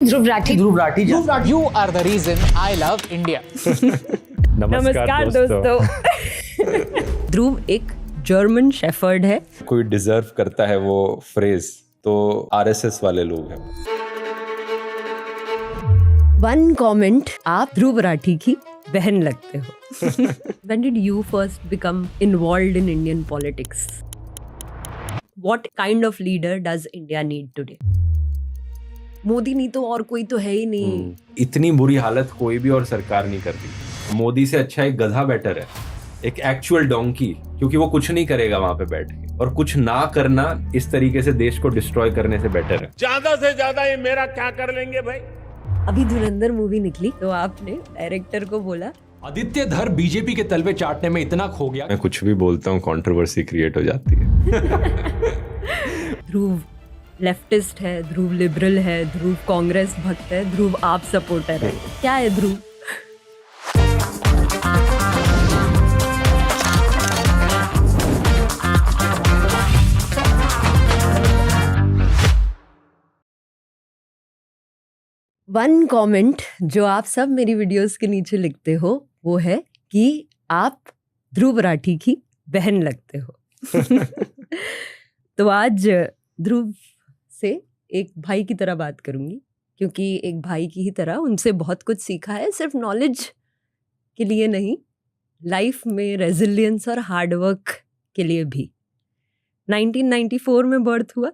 Dhruv Rathee. Dhruv Rathee ji. You are the reason I love India. नमस्कार दोस्तों। ध्रुव एक जर्मन शेफर्ड है। कोई डिजर्व करता है वो फ्रेज तो आरएसएस वाले लोग हैं। वन कमेंट, आप ध्रुव राठी की बहन लगते हो। When did you first become involved in Indian politics? What kind of leader does India need today? Modi नहीं तो और कोई तो है ही नहीं। इतनी बुरी हालत कोई भी और सरकार नहीं करती। मोदी से अच्छा एक गधा बेटर है, एक एक्चुअल डोंकी, क्योंकि वो कुछ नहीं करेगा वहां पे बैठ के, और कुछ ना करना इस तरीके से देश को डिस्ट्रॉय करने से बेटर है। ज्यादा से ज्यादा ये मेरा क्या कर लेंगे भाई। अभी धुरंधर मूवी निकली तो आपने डायरेक्टर को बोला आदित्य धर बीजेपी के तलवे चाटने में इतना खो गया। मैं कुछ भी बोलता हूँ कंट्रोवर्सी क्रिएट हो जाती है। ध्रुव लेफ्टिस्ट है, ध्रुव लिबरल है, ध्रुव कांग्रेस भक्त है, ध्रुव आप सपोर्टर है। क्या है ध्रुव? वन कमेंट जो आप सब मेरी वीडियोस के नीचे लिखते हो वो है कि आप ध्रुव राठी की बहन लगते हो। तो आज ध्रुव से एक भाई की तरह बात करूंगी, क्योंकि एक भाई की ही तरह उनसे बहुत कुछ सीखा है, सिर्फ नॉलेज के लिए नहीं, लाइफ में रेजिलियंस और हार्डवर्क के लिए भी। 1994 में बर्थ हुआ।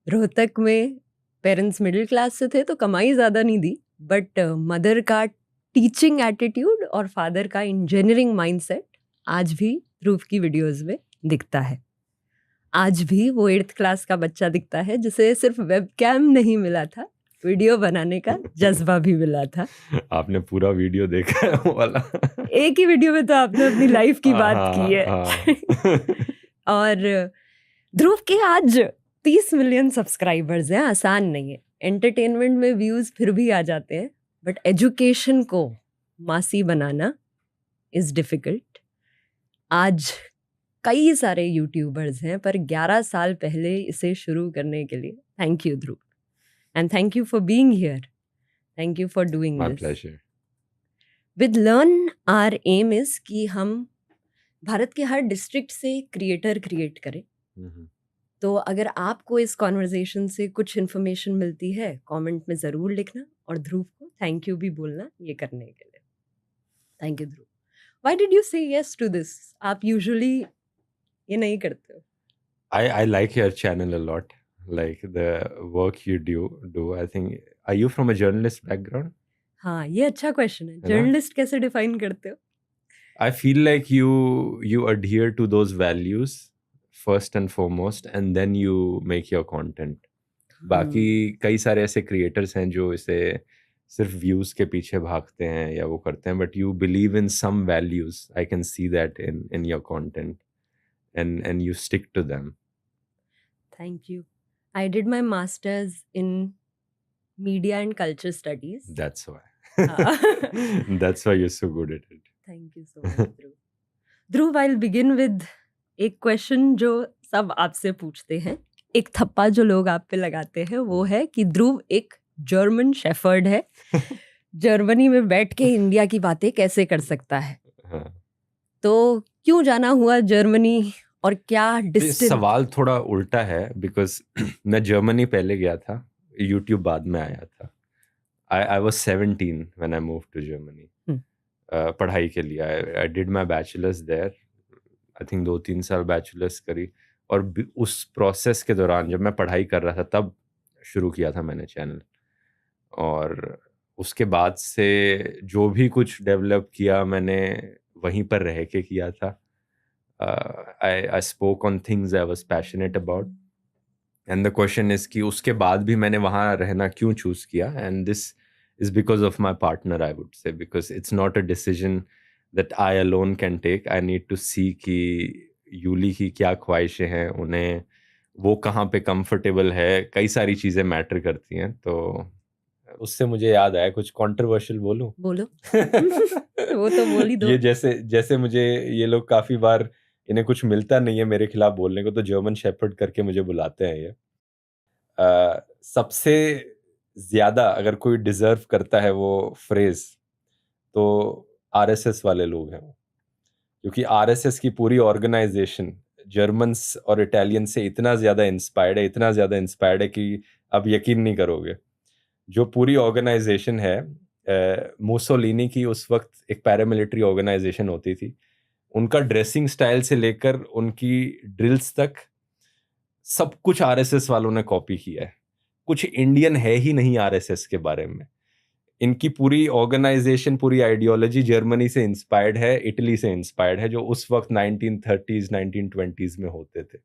रोहतक में पेरेंट्स मिडिल क्लास से थे तो कमाई ज़्यादा नहीं दी, बट मदर का टीचिंग एटीट्यूड और फादर का इंजीनियरिंग माइंडसेट आज भी ध्रुव की वीडियोस में दिखता है। आज भी वो 8th क्लास का बच्चा दिखता है जिसे सिर्फ वेबकैम नहीं मिला था, वीडियो बनाने का जज्बा भी मिला था। आपने पूरा वीडियो देखा है वो वाला? एक ही वीडियो में तो आपने अपनी लाइफ की बात की है। और ध्रुव के आज 30 मिलियन सब्सक्राइबर्स हैं। आसान नहीं है, एंटरटेनमेंट में व्यूज फिर भी आ जाते हैं, बट एजुकेशन को मासी बनाना इज डिफिकल्ट। आज कई सारे यूट्यूबर्स हैं, पर 11 साल पहले इसे शुरू करने के लिए thank you Dhruv, and thank you for being here, thank you for doing my this pleasure. With learn our aim is कि हम भारत के हर डिस्ट्रिक्ट से क्रिएटर क्रिएट करें। तो अगर आपको इस कॉन्वर्जेशन से कुछ इन्फॉर्मेशन मिलती है, कमेंट में ज़रूर लिखना, और ध्रुव को थैंक यू भी बोलना ये करने के लिए। Thank you Dhruv. Why did you से यस टू दिस? आप यूजुअली ये नहीं करते हो। I like your channel a lot, like the work you do. I think, are you from a journalist background? हाँ, ये अच्छा क्वेश्चन है। ना? जर्नलिस्ट कैसे डिफाइन करते हो? I feel like you adhere to those values first and foremost, and then you make your content. बाकी कई सारे ऐसे क्रिएटर्स हैं जो इसे सिर्फ व्यूज के पीछे भागते हैं या वो करते हैं, but you believe in some values. I can see that in your content, and you stick to them. Thank you. I did my master's in media and culture studies. That's why. Ah. That's why you're so good at it. Thank you so much, Dhruv. Dhruv, I'll begin with एक question जो सब आपसे पूछते हैं, एक थप्पा जो लोग आप पे लगाते हैं, वो है कि ध्रुव एक जर्मन शेफर्ड है। जर्मनी में बैठ के इंडिया की बातें कैसे कर सकता है? हाँ। तो क्यों जाना हुआ जर्मनी, और क्या डिस्टेंस? सवाल थोड़ा उल्टा है, बिकॉज मैं जर्मनी पहले गया था, यूट्यूब बाद में आया था। I was 17 when I moved to Germany. पढ़ाई के लिए I did my bachelors there. I think 2-3 साल बैचलर्स करी, और उस प्रोसेस के दौरान जब मैं पढ़ाई कर रहा था तब शुरू किया था मैंने चैनल, और उसके बाद से जो भी कुछ डेवलप किया मैंने वहीं पर रह के किया था। I spoke on things I was passionate about, and the question is कि उसके बाद भी मैंने वहाँ रहना क्यों चूज किया, and this is because of my partner, I would say, because it's not a decision that I alone can take. I need to see कि यूली की क्या ख्वाहिशें हैं, उन्हें वो कहाँ पे कंफर्टेबल है, कई सारी चीज़ें मैटर करती हैं। तो उससे मुझे याद आया, कुछ कंट्रोवर्शियल बोलूं? बोलो। वो तो बोल ही दो। ये जैसे मुझे ये लोग काफी बार, इन्हें कुछ मिलता नहीं है मेरे खिलाफ बोलने को, तो जर्मन शेफर्ड करके मुझे बुलाते हैं ये। सबसे ज़्यादा अगर कोई डिजर्व करता है वो फ्रेज, तो आरएसएस वाले लोग हैं वो। क्योंकि आरएसएस की पूरी ऑर्गेनाइजेशन जर्मन्स और इटालियन से इतना ज़्यादा इंस्पायर्ड है कि आप यकीन नहीं करोगे। जो पूरी ऑर्गेनाइजेशन है, मुसोलिनी की उस वक्त एक पैरामिलिट्री ऑर्गेनाइजेशन होती थी, उनका ड्रेसिंग स्टाइल से लेकर उनकी ड्रिल्स तक सब कुछ आरएसएस वालों ने कॉपी किया है। कुछ इंडियन है ही नहीं आरएसएस के बारे में। इनकी पूरी ऑर्गेनाइजेशन, पूरी आइडियोलॉजी जर्मनी से इंस्पायर्ड है, इटली से इंस्पायर्ड है, जो उस वक्त 1930s 1920s में होते थे।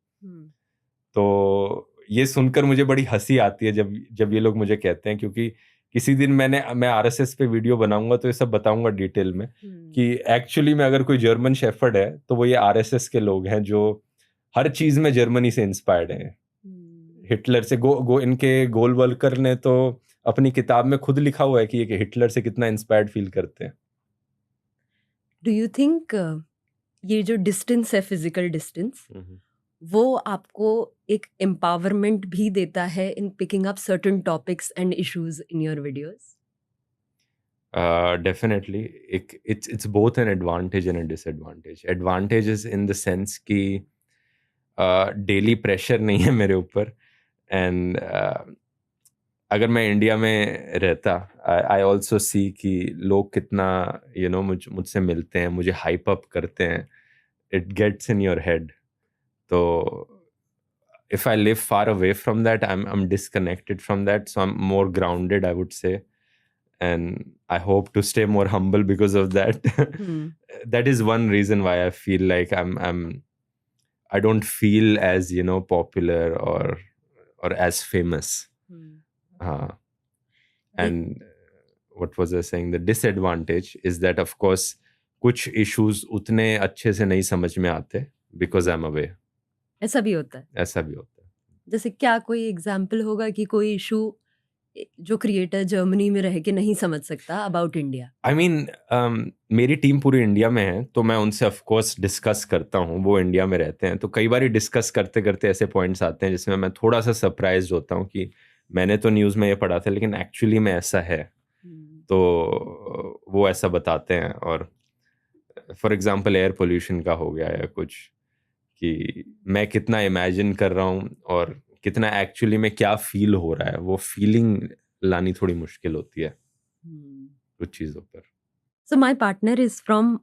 तो ये सुनकर मुझे बड़ी हंसी आती है जब ये लोग मुझे कहते हैं, क्योंकि किसी दिन मैं आरएसएस पे वीडियो बनाऊंगा तो ये सब बताऊंगा डिटेल में कि एक्चुअली में अगर कोई जर्मन शेफर्ड है तो वो ये आरएसएस के लोग हैं जो हर चीज में जर्मनी से इंस्पायर्ड हैं। हिटलर से इनके गोलवल्कर ने तो अपनी किताब में खुद लिखा हुआ है कि ये हिटलर से कितना इंस्पायर्ड फील करते हैं। डू यू थिंक ये जो डिस्टेंस है, फिजिकल डिस्टेंस, वो आपको एक एम्पावरमेंट भी देता है in picking up certain topics and issues in your videos? Definitely it's both an advantage and a disadvantage. Advantages in the sense कि डेली प्रेशर नहीं है मेरे ऊपर, एंड अगर मैं इंडिया में रहता, आई ऑल्सो सी कि लोग कितना मुझसे मिलते हैं, मुझे हाइप अप करते हैं, it gets in your head. तो if I live far away from that, I'm disconnected from that, so I'm more grounded, I would say, and I hope to stay more humble because of that. That is one reason why I feel like I don't feel as popular or as famous. And what was I saying? The disadvantage is that of course कुछ issues उतने अच्छे से नहीं समझ में आते because I'm away. ऐसा भी होता है? ऐसा भी होता है। जैसे क्या कोई एग्जाम्पल होगा कि कोई इशू जो क्रिएटर जर्मनी में रह के नहीं समझ सकता अबाउट इंडिया? आई मीन मेरी टीम पूरी इंडिया में है, तो मैं उनसे ऑफ कोर्स डिस्कस करता हूँ। वो इंडिया में रहते हैं, तो कई बार डिस्कस करते करते ऐसे पॉइंट्स आते हैं जिसमें मैं थोड़ा सा सरप्राइज होता हूँ कि मैंने तो न्यूज़ में ये पढ़ा था लेकिन एक्चुअली में ऐसा है। तो वो ऐसा बताते हैं। और फॉर एग्जांपल एयर पोल्यूशन का हो गया या कुछ, कि मैं कितना इमेजिन कर रहा हूँ और कितना एक्चुअली में क्या फील हो रहा है, वो फीलिंग लानी थोड़ी मुश्किल होती है कुछ चीज़ों पर। So my partner is from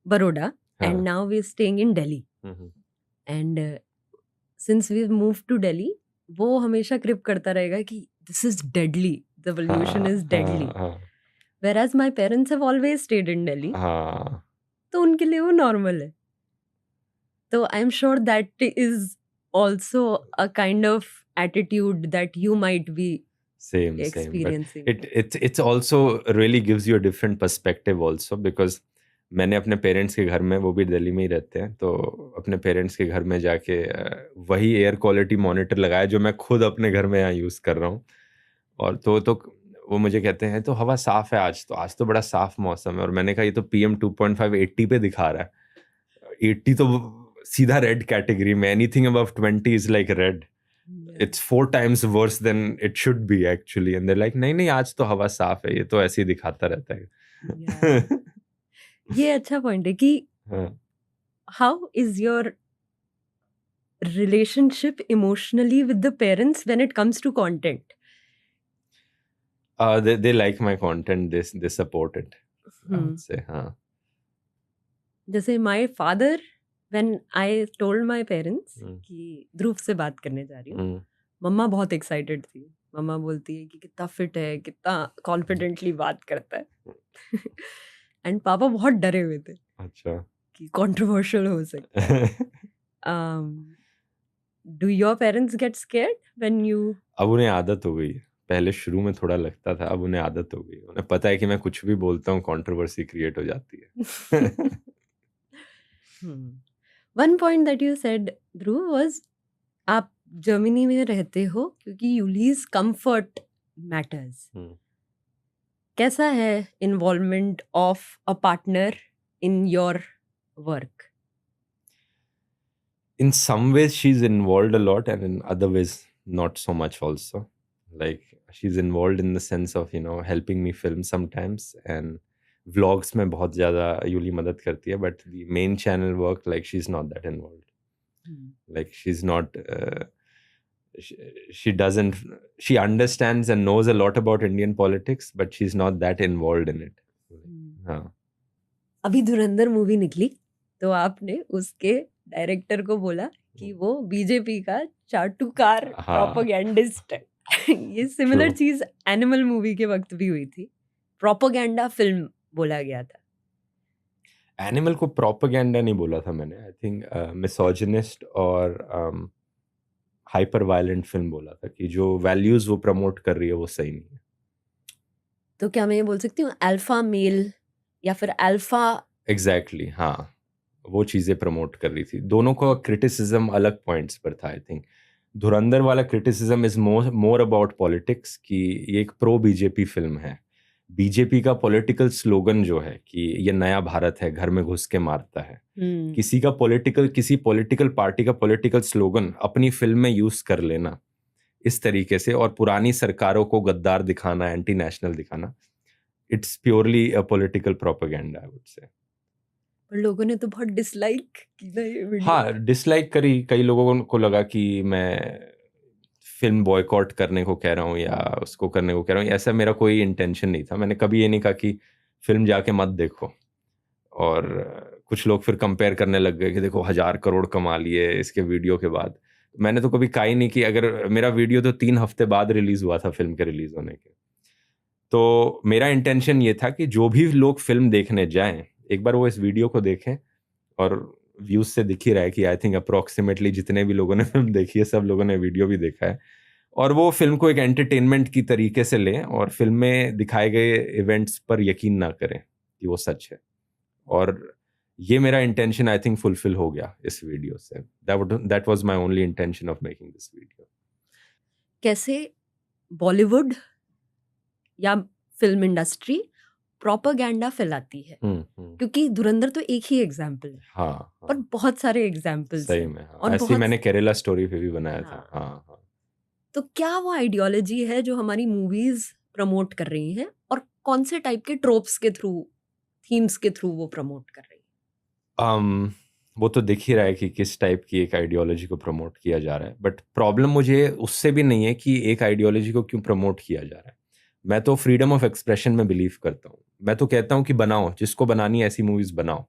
Baroda and now we are staying in Delhi, and since we move to Delhi, वो हमेशा क्रिप करता रहेगा कि this is deadly, the pollution is deadly, whereas my parents have always stayed in Delhi. तो उनके लिए वो normal है। तो I am sure that is also a kind of attitude that you might be same experiencing. But it's also really gives you a different perspective also, because मैंने अपने parents के घर में, वो भी दिल्ली में ही रहते हैं, तो अपने पेरेंट्स के घर में जाके वही एयर क्वालिटी मॉनिटर लगाया जो मैं खुद अपने घर में यहाँ यूज़ कर रहा हूँ। और तो वो मुझे कहते हैं तो हवा साफ है आज तो बड़ा साफ मौसम है। और मैंने कहा ये तो PM 2.5 80 पे दिखा रहा है। 80 तो सीधा रेड कैटेगरी में, anything above 20 is like red, it's 4 times worse than it should be actually. And they like नहीं आज तो हवा साफ है, ये तो ऐसे ही दिखाता रहता है। ये अच्छा पॉइंट है कि how is your relationship emotionally with the parents when it comes to content? They like my content, they support it, I would say. जैसे my father, when I told my parents कि ध्रुव से बात करने जा रही हूँ, मम्मा बहुत एक्साइटेड थी। मम्मा बोलती है कि कितना फिट है, कितना कॉन्फिडेंटली बात करता है। एंड पापा बहुत डरे हुए थे, अच्छा, कि कंट्रोवर्शियल हो सकता है। Do your parents get scared when you? अब उन्हें आदत हो गई है। पहले शुरू में थोड़ा लगता था, अब उन्हें आदत हो गई। उन्हें पता है कि मैं कुछ भी बोलता हूँ कंट्रोवर्सी क्रिएट हो जाती है। One point that you said Dhruv was, आप जर्मनी में रहते हो क्योंकि यूलीज कंफर्ट मैटर्स। कैसा है involvement of a partner in your work? In some ways she's involved a lot, and in other ways not so much also. Like she's involved in the sense of, you know, helping me film sometimes, and vlogs में बहुत ज़्यादा यूली मदद करती है, but the main channel work, like, she's not that involved. Like, she's not, she doesn't, she understands and knows a lot about Indian politics, but she's not that involved in it. हाँ. अभी धुरंधर movie निकली तो आपने उसके director को बोला कि वो बीजेपी का चाटुकार प्रोपेगेंडिस्ट है। ये सिमिलर True. चीज एनिमल मूवी के वक्त भी हुई थी, प्रोपेगेंडा फिल्म बोला गया था। एनिमल को प्रोपेगेंडा नहीं बोला था मैंने, आई थिंक मिसोजिनिस्ट और हाइपर वायलेंट फिल्म बोला था कि जो वैल्यूज वो प्रमोट कर रही है वो सही नहीं है। तो क्या मैं ये बोल सकती हूँ अल्फा मेल या फिर अल्फा? एग्जैक्टली, हाँ, वो चीज़ें प्रमोट कर रही थी। दोनों का क्रिटिसिज्म अलग पॉइंट्स पर था। आई थिंक धुरंधर वाला criticism is more about politics, कि ये एक प्रो बीजेपी फिल्म है। बीजेपी का पॉलिटिकल स्लोगन जो है कि ये नया भारत है, घर में घुस के मारता है, किसी पॉलिटिकल पार्टी का पॉलिटिकल स्लोगन अपनी फिल्म में यूज कर लेना इस तरीके से, और पुरानी सरकारों को गद्दार दिखाना, एंटी नेशनल दिखाना, it's purely a political propaganda, I would से। पर लोगों ने तो बहुत डिसलाइक की ना ये वीडियो। हाँ, डिसलाइक करी। कई लोगों को लगा कि मैं फिल्म बॉयकॉट करने को कह रहा हूँ या उसको करने को कह रहा हूँ। ऐसा मेरा कोई इंटेंशन नहीं था। मैंने कभी ये नहीं कहा कि फिल्म जाके मत देखो। और कुछ लोग फिर कंपेयर करने लग गए कि देखो 1000 करोड़ कमा लिए इसके वीडियो के बाद। मैंने तो कभी कहा ही नहीं कि अगर मेरा वीडियो तो 3 हफ्ते बाद रिलीज हुआ था फिल्म के रिलीज होने के। तो मेरा इंटेंशन ये था कि जो भी लोग फिल्म देखने जाएं, एक बार वो इस वीडियो को देखें, और व्यूज से दिख ही रहा है कि आई थिंक अप्रोक्सीमेटली जितने भी लोगों ने फिल्म देखी है सब लोगों ने वीडियो भी देखा है, और वो फिल्म को एक एंटरटेनमेंट की तरीके से लें और फिल्म में दिखाए गए इवेंट्स पर यकीन ना करें कि वो सच है। और ये मेरा इंटेंशन आई थिंक फुलफिल हो गया इस वीडियो से। That was my only intention of making this video. कैसे बॉलीवुड या फिल्म इंडस्ट्री प्रोपेगेंडा फैलाती है, क्योंकि धुरंधर तो एक ही एग्जाम्पल है, हाँ, पर बहुत सारे एग्जाम्पल्स सही में। हाँ, और ऐसे बहुत- मैंने केरला स्टोरी पे भी बनाया था। हाँ। तो क्या वो आइडियोलॉजी है जो हमारी मूवीज प्रमोट कर रही हैं, और कौन से टाइप के ट्रोप्स के थ्रू, थीम्स के थ्रू वो प्रमोट कर रही है? वो तो दिख ही रहा है कि किस टाइप की एक आइडियोलॉजी को प्रमोट किया जा रहा है। बट प्रॉब्लम मुझे उससे भी नहीं है कि एक आइडियोलॉजी को क्यों प्रमोट किया जा रहा है। मैं तो फ्रीडम ऑफ एक्सप्रेशन में बिलीव करता हूँ। मैं तो कहता हूँ कि बनाओ, जिसको बनानी है ऐसी मूवीज बनाओ।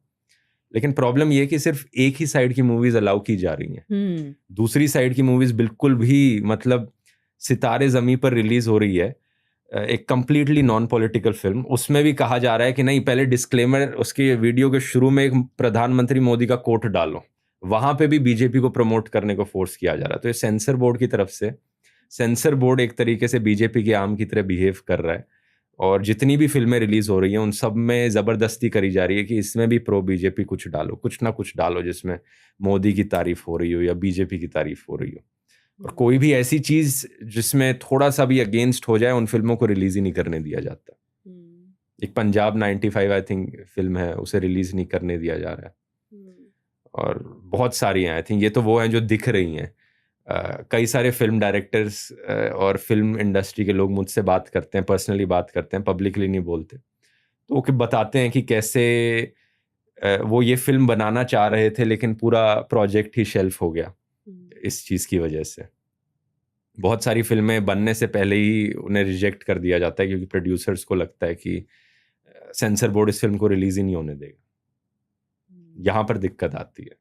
लेकिन प्रॉब्लम ये है कि सिर्फ एक ही साइड की मूवीज अलाउ की जा रही हैं। दूसरी साइड की मूवीज बिल्कुल भी, मतलब सितारे जमी पर रिलीज हो रही है, एक कंप्लीटली नॉन पॉलिटिकल फिल्म। उसमें भी कहा जा रहा है कि नहीं, पहले डिस्क्लेमर उसके वीडियो के शुरू में एक प्रधानमंत्री मोदी का कोट डालो। वहां पे भी बीजेपी को प्रमोट करने को फोर्स किया जा रहा है। तो ये सेंसर बोर्ड की तरफ से, सेंसर बोर्ड एक तरीके से बीजेपी के आर्म की तरह बिहेव कर रहा है, और जितनी भी फिल्में रिलीज हो रही हैं उन सब में जबरदस्ती करी जा रही है कि इसमें भी प्रो बीजेपी कुछ डालो, कुछ ना कुछ डालो जिसमें मोदी की तारीफ हो रही हो या बीजेपी की तारीफ हो रही हो। और कोई भी ऐसी चीज जिसमें थोड़ा सा भी अगेंस्ट हो जाए उन फिल्मों को रिलीज ही नहीं करने दिया जाता। एक पंजाब 95 आई थिंक फिल्म है, उसे रिलीज नहीं करने दिया जा रहा है। और बहुत सारी हैं। आई थिंक ये तो वो हैं जो दिख रही हैं। कई सारे फिल्म डायरेक्टर्स और फिल्म इंडस्ट्री के लोग मुझसे बात करते हैं, पर्सनली बात करते हैं, पब्लिकली नहीं बोलते। तो वो बताते हैं कि कैसे वो ये फिल्म बनाना चाह रहे थे लेकिन पूरा प्रोजेक्ट ही शेल्फ हो गया इस चीज़ की वजह से। बहुत सारी फिल्में बनने से पहले ही उन्हें रिजेक्ट कर दिया जाता है क्योंकि प्रोड्यूसर्स को लगता है कि सेंसर बोर्ड इस फिल्म को रिलीज ही नहीं होने देगा। यहाँ पर दिक्कत आती है।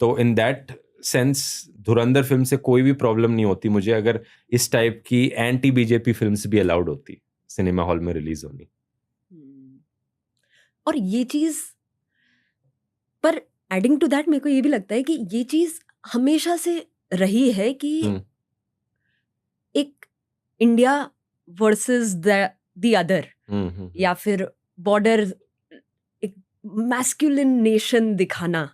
तो in that sense Dhurandhar film से कोई भी प्रॉब्लम नहीं होती मुझे अगर इस टाइप की एंटी बीजेपी फिल्म्स भी अलाउड होती सिनेमा हॉल में रिलीज होनी। और ये चीज पर एडिंग टू दैट मेरे को ये भी लगता है कि ये चीज हमेशा से रही है कि एक इंडिया वर्सेस द अदर, या फिर बॉर्डर, एक मैस्कुलिन नेशन दिखाना,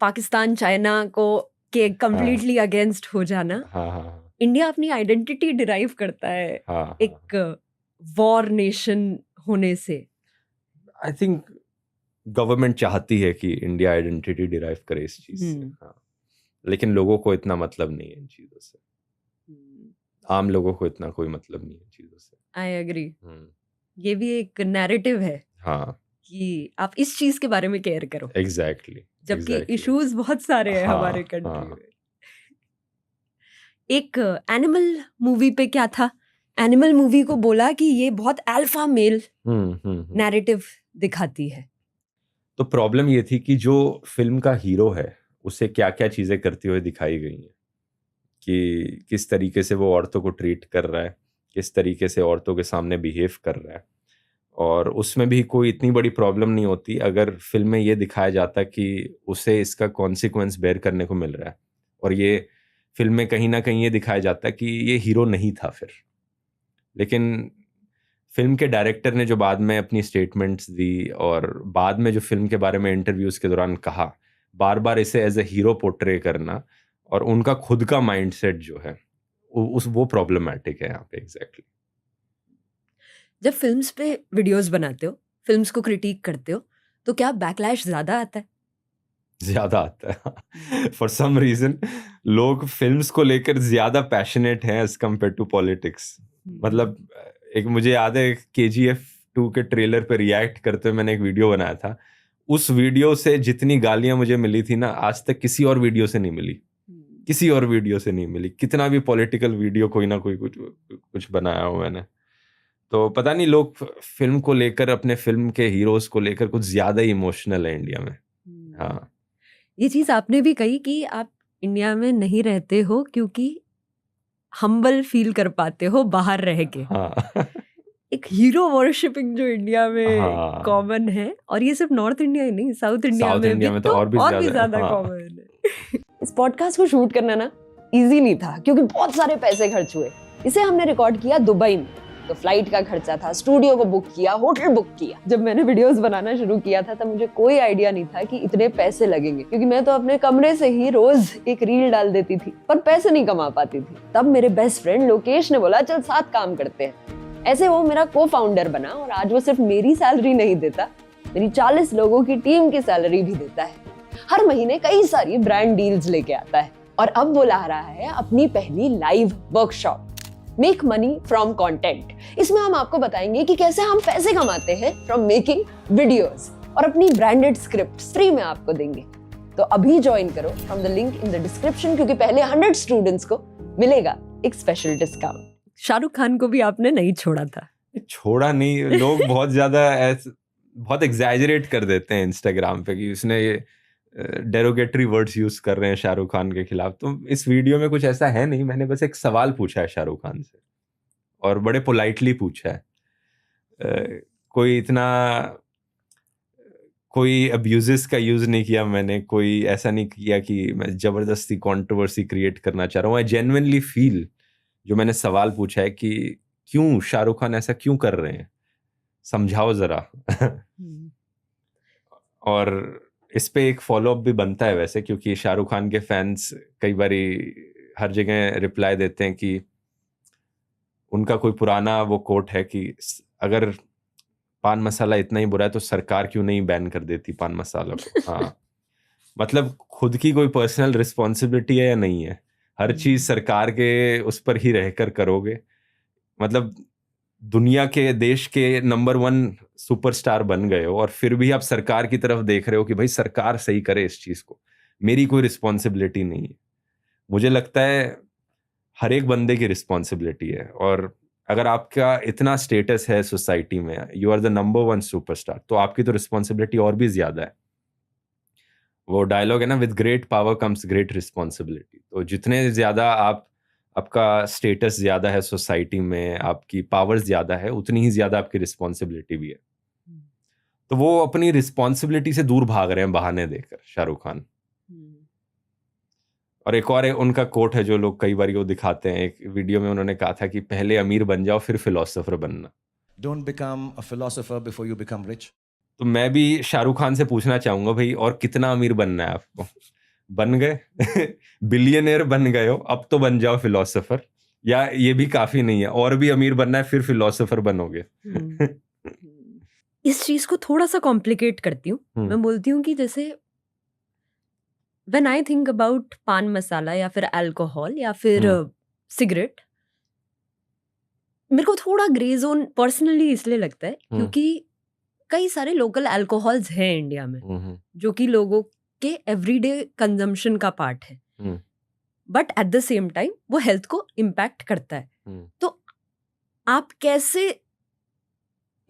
पाकिस्तान चाइना को के कंप्लीटली अगेंस्ट हो जाना। इंडिया अपनी आइडेंटिटी डिराइव करता है एक वॉर नेशन होने से। आई थिंक गवर्नमेंट चाहती है कि इंडिया आइडेंटिटी डिराइव करे इस चीज से। लेकिन लोगों को इतना मतलब नहीं है इन चीजों से। आम लोगों को इतना कोई मतलब नहीं है चीजों से। I agree. ये भी एक नैरेटिव है हाँ कि आप इस चीज के बारे में केयर करो, एग्जैक्टली जबकि इश्यूज बहुत सारे हैं हाँ, हमारे कंट्री हाँ। में। एक एनिमल मूवी पे क्या था, एनिमल मूवी को बोला कि ये बहुत अल्फा मेल नैरेटिव दिखाती है। तो प्रॉब्लम ये थी कि जो फिल्म का हीरो है उसे क्या क्या चीजें करते हुए दिखाई गई हैं, कि किस तरीके से वो औरतों को ट्रीट कर रहा है, किस तरीके से औरतों के सामने बिहेव कर रहा है। और उसमें भी कोई इतनी बड़ी प्रॉब्लम नहीं होती अगर फिल्म में ये दिखाया जाता कि उसे इसका कॉन्सिक्वेंस बेयर करने को मिल रहा है। और ये फिल्म में कहीं ना कहीं ये दिखाया जाता कि ये हीरो नहीं था फिर। लेकिन फिल्म के डायरेक्टर ने जो बाद में अपनी स्टेटमेंट्स दी और बाद में जो फिल्म के बारे में इंटरव्यूज के दौरान कहा, बार बार इसे एज ए हीरो पोर्ट्रे करना और उनका खुद का माइंडसेट जो है वो प्रॉब्लमैटिक है यहाँ पे। एग्जैक्टली। जब फिल्म्स पे वीडियोस बनाते हो, फिल्म्स को क्रिटिक करते हो, तो क्या बैकलैश ज्यादा आता है? ज्यादा आता है फॉर सम रीजन। लोग फिल्म्स को लेकर ज्यादा पैशनेट हैं एज कम्पेयर टू पॉलिटिक्स। मतलब एक मुझे याद है KGF 2 के ट्रेलर पे रिएक्ट करते हुए मैंने एक वीडियो बनाया था। उस वीडियो से जितनी गालियां मुझे मिली थी ना, आज तक किसी और वीडियो से नहीं मिली, किसी और वीडियो से नहीं मिली। कितना भी पॉलिटिकल वीडियो कोई ना कोई कुछ बनाया हो मैंने, तो पता नहीं लोग फिल्म को लेकर, अपने फिल्म के हीरोज को लेकर कुछ ज्यादा ही इमोशनल है इंडिया में। हाँ, ये चीज आपने भी कही कि आप इंडिया में नहीं रहते हो क्योंकि हम्बल फील कर पाते हो बाहर रह के। हाँ। एक हीरो वर्शिपिंग जो इंडिया में हाँ। कॉमन है, और ये सिर्फ नॉर्थ इंडिया ही नहीं, साउथ इंडिया में तो और भी ज्यादा हाँ। कॉमन है। इस पॉडकास्ट को शूट करना ना इजी नहीं था क्योंकि बहुत सारे पैसे खर्च हुए। इसे हमने रिकॉर्ड किया दुबई में, तो फ्लाइट का खर्चा था, स्टूडियो को बुक किया, होटल बुक किया। जब मैंने वीडियोस बनाना शुरू किया था तब मुझे कोई आइडिया नहीं था कि इतने पैसे लगेंगे, क्योंकि मैं तो अपने कमरे से ही रोज एक रील डाल देती थी पर पैसे नहीं कमा पाती थी। तब मेरे बेस्ट फ्रेंड लोकेश ने बोला चल साथ काम करते हैं। ऐसे वो मेरा को फाउंडर बना और आज वो सिर्फ मेरी सैलरी नहीं देता, मेरी 40 लोगों की टीम की सैलरी भी देता है। हर महीने कई सारी ब्रांड डील्स लेके आता है और अब वो ला रहा है अपनी पहली live workshop, make money from content. इसमें हम आपको बताएंगे कि कैसे हम पैसे कमाते हैं फ्रॉम मेकिंग वीडियोस, और अपनी ब्रांडेड स्क्रिप्ट्स फ्री में आपको देंगे। तो अभी ज्वाइन करो from the link in the description, क्योंकि पहले 100 स्टूडेंट्स को मिलेगा एक स्पेशल डिस्काउंट। शाहरुख खान को भी आपने नहीं छोड़ा था? छोड़ा नहीं, लोग बहुत ज्यादा बहुत एग्जैजरेट कर देते हैं इंस्टाग्राम पे कि उसने ये डेरोगेटरी वर्ड्स यूज कर रहे हैं शाहरुख खान के खिलाफ। तो इस वीडियो में कुछ ऐसा है नहीं। मैंने बस एक सवाल पूछा है शाहरुख खान से और बड़े पोलाइटली पूछा है। कोई अब्यूजेस का यूज नहीं किया मैंने, कोई ऐसा नहीं किया कि मैं जबरदस्ती कंट्रोवर्सी क्रिएट करना चाह रहा हूँ। आई जेन्युइनली फील, जो मैंने सवाल पूछा है कि क्यों शाहरुख खान ऐसा क्यों कर रहे हैं, समझाओ जरा। और इस पे एक फॉलोअप भी बनता है वैसे, क्योंकि शाहरुख खान के फैंस कई बारी हर जगह रिप्लाई देते हैं कि उनका कोई पुराना वो कोट है कि अगर पान मसाला इतना ही बुरा है तो सरकार क्यों नहीं बैन कर देती पान मसाला को। हाँ, मतलब खुद की कोई पर्सनल रिस्पॉन्सिबिलिटी है या नहीं है, हर चीज सरकार के उस पर ही रहकर करोगे। मतलब दुनिया के, देश के नंबर 1 सुपरस्टार बन गए हो और फिर भी आप सरकार की तरफ देख रहे हो कि भाई सरकार सही करे इस चीज को, मेरी कोई रिस्पॉन्सिबिलिटी नहीं है। मुझे लगता है हर एक बंदे की रिस्पॉन्सिबिलिटी है, और अगर आपका इतना स्टेटस है सोसाइटी में, you are the number 1 superstar, तो आपकी तो रिस्पॉन्सिबिलिटी और भी ज्यादा है। वो डायलॉग है ना, with great power comes great responsibility. तो जितने ज्यादा आपका स्टेटस ज्यादा है सोसाइटी में, आपकी पावर ज्यादा है, उतनी ही ज्यादा आपकी रिस्पॉन्सिबिलिटी भी है। तो वो अपनी रिस्पॉन्सिबिलिटी से दूर भाग रहे हैं बहाने देकर शाहरुख खान। और एक और उनका कोट है जो लोग कई बार वो दिखाते हैं। एक वीडियो में उन्होंने कहा था कि पहले अमीर बन जाओ फिर फिलोसोफर बनना। Don't become a philosopher before you become rich. तो मैं भी शाहरुख खान से पूछना चाहूंगा, भाई और कितना अमीर बनना है आपको? बन गए बिलियनियर बन गए हो, अब तो बन जाओ फिलोसोफर, या ये भी काफी नहीं है, और भी अमीर बनना है फिर फिलोसोफर बनोगे। इस चीज को थोड़ा सा कॉम्प्लिकेट करती हूँ। मैं बोलती हूँ कि जैसे व्हेन आई थिंक अबाउट पान मसाला या फिर अल्कोहल या फिर सिगरेट, मेरे को थोड़ा ग्रे जोन पर्सनली इसलिए लगता है क्योंकि कई सारे लोकल अल्कोहल्स हैं इंडिया में जो कि लोगों के एवरीडे कंजम्पशन का पार्ट है, but at the same time वो हेल्थ को इम्पैक्ट करता है। तो आप कैसे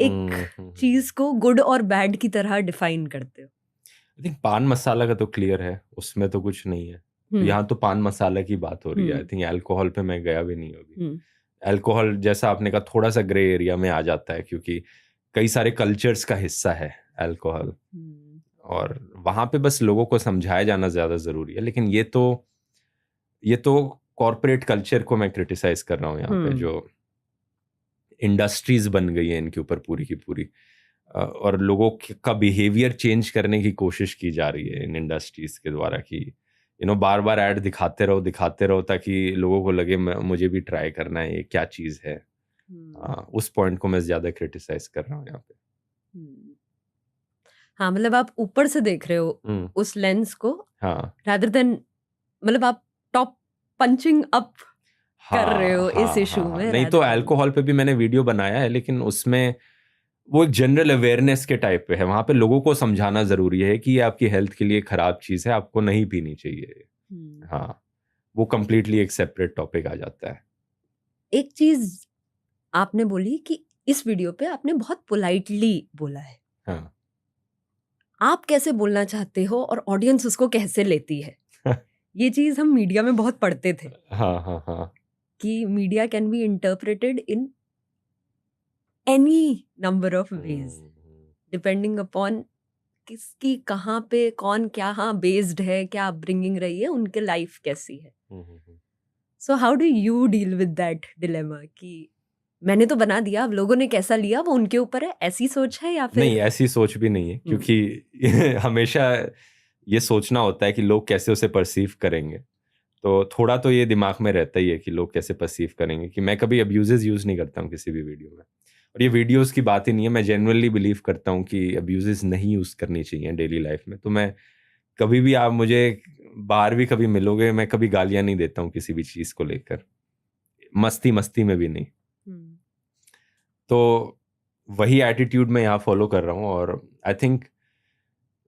एक चीज को गुड और बैड की तरह डिफाइन करते हो? आई थिंक पान मसाला का तो क्लियर है, उसमें तो कुछ नहीं है। तो यहाँ तो पान मसाला की बात हो रही है। आई थिंक अल्कोहल पे मैं गया भी नहीं अभी। अल्कोहल जैसा आपने कहा थोड़ा सा ग्रे एरिया में आ जाता है क्योंकि कई सारे कल्चर्स का हिस्सा है अल्कोहल, और वहां पे बस लोगों को समझाया जाना ज्यादा जरूरी है। लेकिन ये तो कॉर्पोरेट कल्चर को मैं क्रिटिसाइज कर रहा हूँ यहाँ पे, जो इंडस्ट्रीज बन गई है इनके ऊपर पूरी की पूरी, और लोगों का बिहेवियर चेंज करने की कोशिश की जा रही है इन इंडस्ट्रीज के द्वारा कि बार बार ऐड दिखाते रहो ताकि लोगों को लगे मुझे भी ट्राई करना है, ये क्या चीज है। उस पॉइंट को मैं ज्यादा क्रिटिसाइज कर रहा हूँ यहाँ पे। हाँ, मतलब आप ऊपर से देख रहे हो उस लेंस को, हाँ, रादर देन मतलब आप टॉप पंचिंग अप कर रहे हो इस इशू में। नहीं तो अल्कोहल पे भी मैंने वीडियो बनाया है, लेकिन उसमें वो एक जनरल अवेयरनेस के टाइप पे है। वहां पे लोगों को समझाना जरूरी है कि ये आपकी हेल्थ के लिए खराब चीज है, आपको नहीं पीनी चाहिए। हाँ, वो कंप्लीटली एक सेपरेट टॉपिक आ जाता है। एक चीज आपने बोली कि इस वीडियो पे आपने बहुत पोलाइटली बोला है। हाँ, आप कैसे बोलना चाहते हो और ऑडियंस उसको कैसे लेती है? ये चीज हम मीडिया में बहुत पढ़ते थे। हाँ, कि media can be interpreted in any number of ways depending upon किसकी कहाँ पे कौन क्या बेस्ड है, क्या अपब्रिंगिंग रही है, उनके लाइफ कैसी है। So how do you deal with that dilemma कि मैंने तो बना दिया, अब लोगों ने कैसा लिया वो उनके ऊपर है, ऐसी सोच है या फिर? नहीं, ऐसी सोच भी नहीं है, क्योंकि हमेशा ये सोचना होता है कि लोग कैसे उसे परसीव करेंगे। तो थोड़ा तो ये दिमाग में रहता ही है कि लोग कैसे परसीव करेंगे। कि मैं कभी अब्यूजेस यूज नहीं करता हूँ किसी भी वीडियो में, और ये वीडियोस की बात ही नहीं है। मैं जेन्युइनली बिलीव करता हूँ कि अब्यूजेस नहीं यूज करनी चाहिए डेली लाइफ में। तो मैं कभी भी, आप मुझे बाहर भी कभी मिलोगे, मैं कभी गालियां नहीं देता हूँ किसी भी चीज को लेकर, मस्ती में भी नहीं। तो वही एटीट्यूड मैं यहाँ फॉलो कर रहा हूँ, और आई थिंक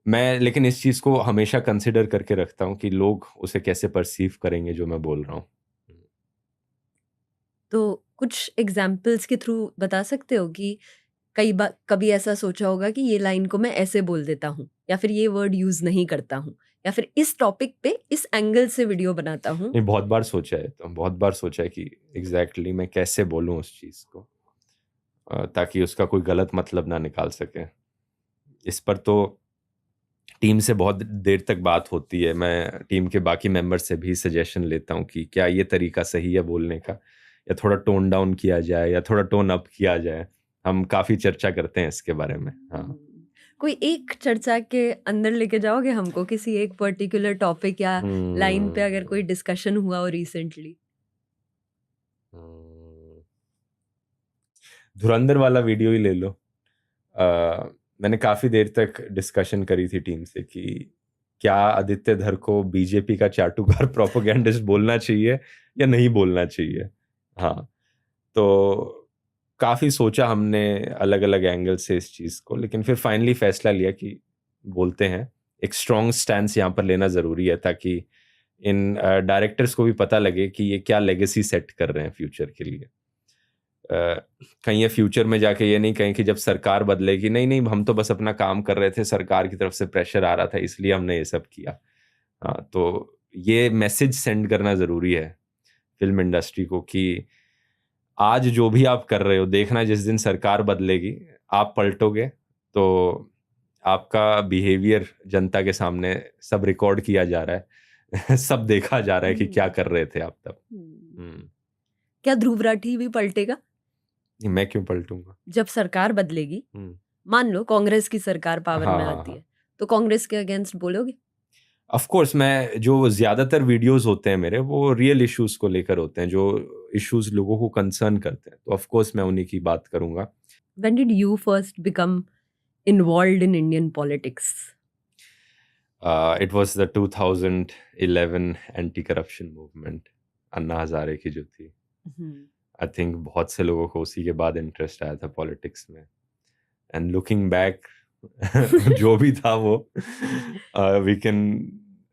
मैं, लेकिन इस चीज को हमेशा कंसिडर करके रखता हूँ कि लोग उसे कैसे परसीव करेंगे जो मैं बोल रहा हूँ। तो कुछ एग्जाम्पल्स के थ्रू बता सकते हो कि कभी ऐसा सोचा होगा कि ये लाइन को मैं ऐसे बोल देता हूँ, या फिर ये वर्ड यूज नहीं करता हूँ, या फिर इस टॉपिक पे इस एंगल से वीडियो बनाता हूँ? नहीं, बहुत बार सोचा है, तो बहुत बार सोचा है कि एग्जैक्टली मैं कैसे बोलूँ उस चीज को, ताकि उसका कोई गलत मतलब ना निकाल सके। इस पर तो टीम से बहुत देर तक बात होती है। मैं टीम के बाकी मेंबर से भी सजेशन लेता हूँ कि क्या ये तरीका सही है बोलने का, या थोड़ा टोन डाउन किया जाए, या थोड़ा टोन अप किया जाए। हम काफी चर्चा करते हैं इसके बारे में। हाँ, कोई एक चर्चा के अंदर लेके जाओगे हमको, किसी एक पर्टिकुलर टॉपिक या लाइन पे अगर कोई डिस्कशन हुआ हो रिसेंटली? धुरंधर वाला वीडियो ही ले लो। मैंने काफी देर तक डिस्कशन करी थी टीम से कि क्या आदित्य धर को बीजेपी का चाटुकार प्रोपेगेंडिस्ट बोलना चाहिए या नहीं बोलना चाहिए। हाँ, तो काफी सोचा हमने अलग अलग एंगल से इस चीज को, लेकिन फिर फाइनली फैसला लिया कि बोलते हैं। एक स्ट्रॉन्ग स्टैंस यहाँ पर लेना जरूरी है, ताकि इन डायरेक्टर्स को भी पता लगे कि ये क्या लेगेसी सेट कर रहे हैं फ्यूचर के लिए। कहीं ये फ्यूचर में जाके ये नहीं कहें कि जब सरकार बदलेगी, नहीं हम तो बस अपना काम कर रहे थे, सरकार की तरफ से प्रेशर आ रहा था इसलिए हमने ये सब किया। हाँ, तो ये मैसेज सेंड करना जरूरी है फिल्म इंडस्ट्री को कि आज जो भी आप कर रहे हो, देखना जिस दिन सरकार बदलेगी, आप पलटोगे तो आपका बिहेवियर जनता के सामने सब रिकॉर्ड किया जा रहा है सब देखा जा रहा है कि क्या कर रहे थे आप तब। क्या ध्रुव राठी भी पलटेगा? मैं क्यों पलटूंगा? जब सरकार बदलेगी, मान लो कांग्रेस की सरकार पावर में आती है, तो कांग्रेस के अगेंस्ट बोलोगे? ऑफ कोर्स, मैं जो ज्यादातर वीडियोस होते हैं मेरे, वो रियल इश्यूज को लेकर होते हैं, जो इश्यूज लोगों को कंसर्न करते हैं, तो ऑफ कोर्स मैं उन्हीं की बात करूंगा। When did you first become involved in Indian politics? It was the 2011 anti-corruption movement, Anna Hazare की जो थी। आई थिंक बहुत से लोगों को उसी के बाद इंटरेस्ट आया था पॉलिटिक्स में. एंड लुकिंग बैक जो भी था वो we can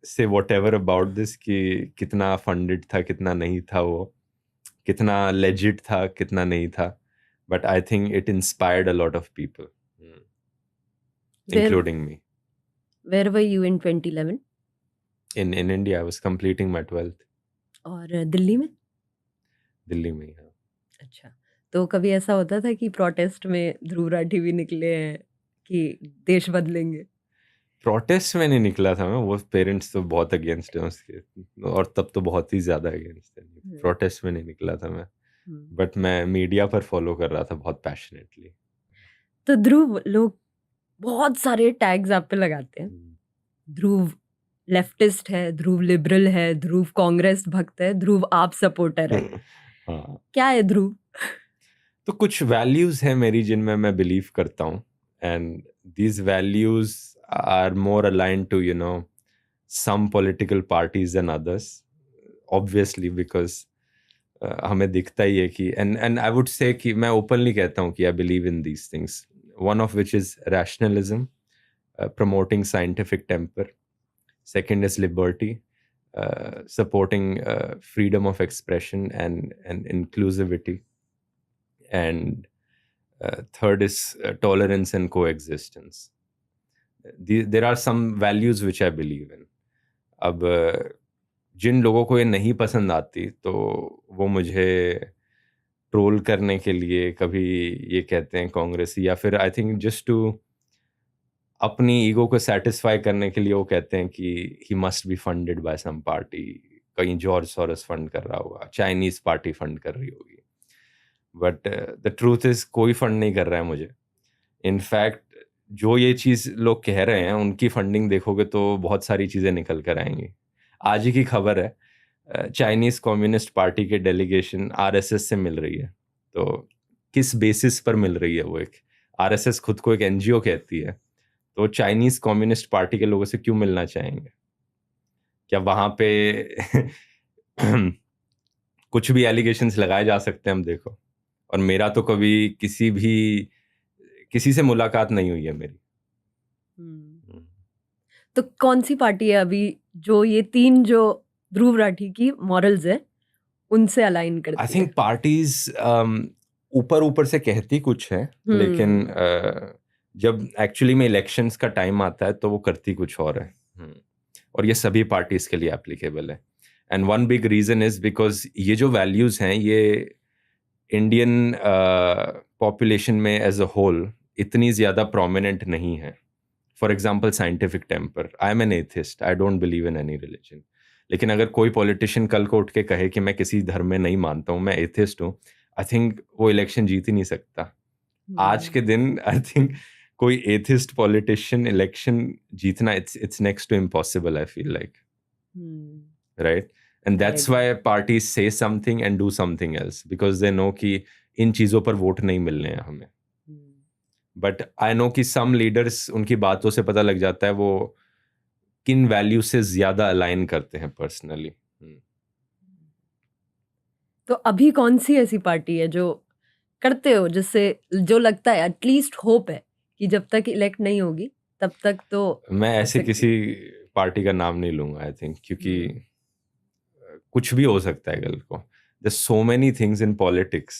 say whatever about this कि कितना फंडेड था कितना नहीं था, वो कितना लेजिट था कितना नहीं था, but I think it inspired a lot of people including me. Where were you in 2011? In India I was completing my 12th. और दिल्ली में? दिल्ली में ही. हाँ. अच्छा, तो कभी ऐसा होता था कि प्रोटेस्ट में ध्रुव राठी भी निकले हैं कि देश बदलेंगे? प्रोटेस्ट में नहीं निकला था मैं, वो पेरेंट्स तो बहुत अगेंस्ट हैं उसके, और तब तो बहुत ही ज़्यादा अगेंस्ट है. प्रोटेस्ट में नहीं निकला था मैं, बट मैं मीडिया पर फॉलो कर रहा था बहुत पैशनेटली. तो ध्रुव, लोग बहुत सारे टैग्स आप पे लगाते हैं. ध्रुव लेफ्टिस्ट है, ध्रुव लिबरल है, ध्रुव कांग्रेस भक्त है, ध्रुव आप सपोर्टर है. हाँ, क्या है ध्रुव? तो कुछ वैल्यूज हैं मेरी जिनमें मैं बिलीव करता हूँ, and these values are more aligned to you know some political parties and others, obviously because हमें दिखता ही है कि एंड आई वुड से कि मैं ओपनली कहता हूँ कि I believe in these things, one of which is rationalism, promoting scientific temper. Second is liberty, supporting freedom of expression and inclusivity. And third is tolerance and coexistence. There are some values which I believe in. अब जिन लोगों को ये नहीं पसंद आती तो वो मुझे ट्रोल करने के लिए कभी ये कहते हैं कांग्रेसी, या फिर आई थिंक जस्ट टू अपनी ईगो को सेटिस्फाई करने के लिए वो कहते हैं कि he must be funded by some party, कहीं जॉर्ज सोरोस फंड कर रहा होगा, चाइनीज पार्टी फंड कर रही होगी, बट द ट्रूथ इज कोई फंड नहीं कर रहा है मुझे. इनफैक्ट जो ये चीज़ लोग कह रहे हैं उनकी फंडिंग देखोगे तो बहुत सारी चीज़ें निकल कर आएंगी. आज ही की खबर है, चाइनीज कम्युनिस्ट पार्टी के डेलीगेशन आरएसएस से मिल रही है. तो किस बेसिस पर मिल रही है? वो एक आरएसएस खुद को एक एनजीओ कहती है, तो चाइनीज कम्युनिस्ट पार्टी के लोगों से क्यों मिलना चाहेंगे? क्या वहां पे कुछ भी एलिगेशंस लगाए जा सकते हैं? हम देखो, और मेरा तो कभी किसी से मुलाकात नहीं हुई है मेरी. तो कौन सी पार्टी है अभी जो ये तीन जो ध्रुव राठी की मॉरल्स है उनसे अलाइन करती है? आई थिंक पार्टीज ऊपर से कहती कुछ है, लेकिन जब एक्चुअली में इलेक्शंस का टाइम आता है तो वो करती कुछ और है. और ये सभी पार्टीज के लिए एप्लीकेबल है. And one big reason is because ये जो वैल्यूज हैं ये इंडियन पॉपुलेशन में एज अ होल इतनी ज़्यादा प्रोमिनेंट नहीं है. For example scientific temper, I am an atheist, I don't believe in any religion. लेकिन अगर कोई पॉलिटिशियन कल को उठ के कहे कि मैं किसी धर्म में नहीं मानता हूँ, मैं एथिस्ट हूँ, आई थिंक वो इलेक्शन जीत ही नहीं सकता. आज के दिन आई थिंक कोई एथिस्ट पॉलिटिशियन इलेक्शन जीतना it's next to impossible, I feel like, right? And that's why parties say something and do something else, because they know कि इन चीज़ों पर वोट नहीं मिलने हैं हमें. बट आई नो कि सम लीडर्स, उनकी बातों से पता लग जाता है वो किन वैल्यू से ज्यादा अलाइन करते हैं पर्सनली. तो अभी कौन सी ऐसी पार्टी है जो करते हो जिससे जो लगता है एटलीस्ट होप है कि जब तक इलेक्ट नहीं होगी तब तक तो? मैं ऐसे किसी पार्टी का नाम नहीं लूंगा आई थिंक, क्योंकि कुछ भी हो सकता है कल को. There so many things in politics.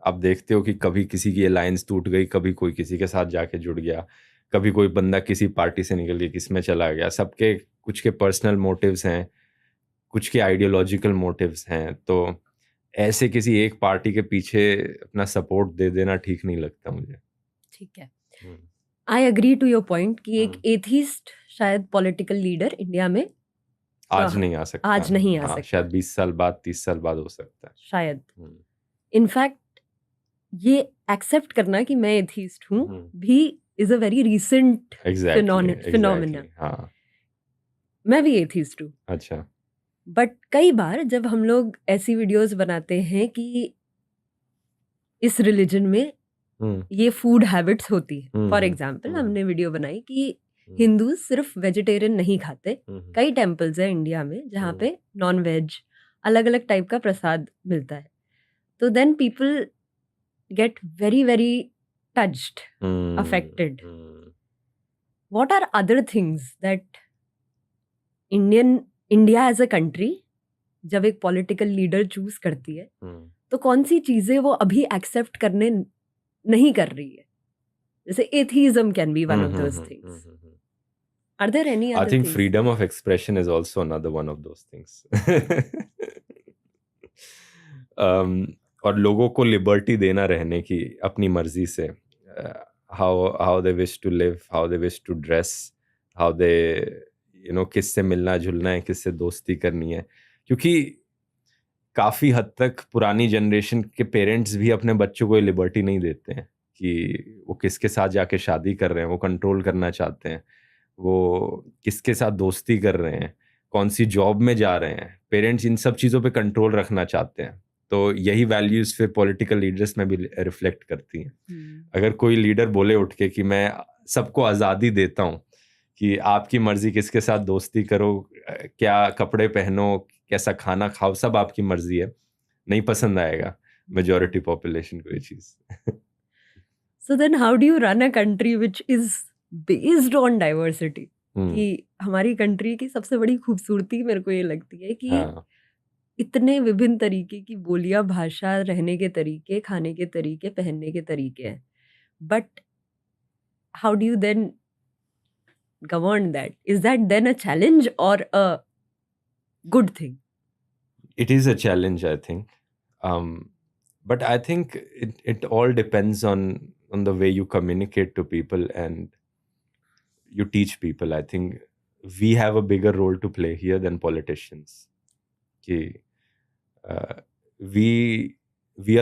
आप देखते हो कि कभी किसी की अलायंस टूट गई, कभी कोई किसी के साथ जाके जुड़ गया, कभी कोई बंदा किसी पार्टी से निकल के किस में चला गया. सबके कुछ के पर्सनल मोटिव्स हैं, कुछ के आइडियोलॉजिकल मोटिव्स हैं. तो ऐसे किसी एक पार्टी के पीछे अपना सपोर्ट दे देना ठीक नहीं लगता मुझे. ठीक है, I agree to your point कि एक एथिस्ट शायद पॉलिटिकल लीडर इंडिया में आज नहीं आ सकता. आज नहीं आ सकता, शायद 20 साल बाद 30 साल बाद हो सकता है शायद. इनफैक्ट ये एक्सेप्ट करना कि मैं एथिस्ट हूँ भी is a very recent phenomena. हाँ, मैं भी एथिस्ट हूँ. अच्छा. बट कई बार जब हम लोग ऐसी वीडियोस बनाते हैं कि इस रिलीजन में ये फूड हैबिट्स होती है, फॉर एग्जाम्पल हमने वीडियो बनाई कि हिंदू सिर्फ वेजिटेरियन नहीं खाते. कई टेम्पल्स हैं इंडिया में जहाँ पे नॉन वेज अलग अलग टाइप का प्रसाद मिलता है. तो then people get very very touched, affected. What are other things that India as a country जब एक पॉलिटिकल लीडर चूज करती है तो कौन सी चीजें वो अभी एक्सेप्ट करने नहीं कर रही है? जैसे atheism can be one of those things. Are there any other I think things? freedom of expression is also another one of those things. और लोगों को लिबर्टी देना रहने की अपनी मर्जी से, how they wish to live, how they wish to dress, how they किससे मिलना जुलना है, किससे दोस्ती करनी है. क्योंकि काफ़ी हद तक पुरानी जनरेशन के पेरेंट्स भी अपने बच्चों को ये लिबर्टी नहीं देते हैं कि वो किसके साथ जाके शादी कर रहे हैं, वो कंट्रोल करना चाहते हैं, वो किसके साथ दोस्ती कर रहे हैं, कौन सी जॉब में जा रहे हैं. पेरेंट्स इन सब चीज़ों पे कंट्रोल रखना चाहते हैं. तो यही वैल्यूज़ फिर पॉलिटिकल लीडर्स में भी रिफ्लेक्ट करती हैं. अगर कोई लीडर बोले उठ के कि मैं सबको आज़ादी देता हूँ कि आपकी मर्जी किसके साथ दोस्ती करो, क्या कपड़े पहनो, कैसा खाना खाओ, सब आपकी मर्जी है, नहीं पसंद आएगा मेजॉरिटी पॉपुलेशन को ये चीज़. So then how do you run a country which is based on diversity? कि हमारी कंट्री की सबसे बड़ी खूबसूरती मेरे को ये लगती है कि इतने विभिन्न तरीके की बोलियां, भाषा, रहने के तरीके, खाने के तरीके, पहनने के तरीके हैं. But how do you then govern that? Is that then a challenge or a good thing? It is a challenge, I think. But I think it all depends on the way you communicate to people and you teach people. I think we have a bigger role to play here than politicians. We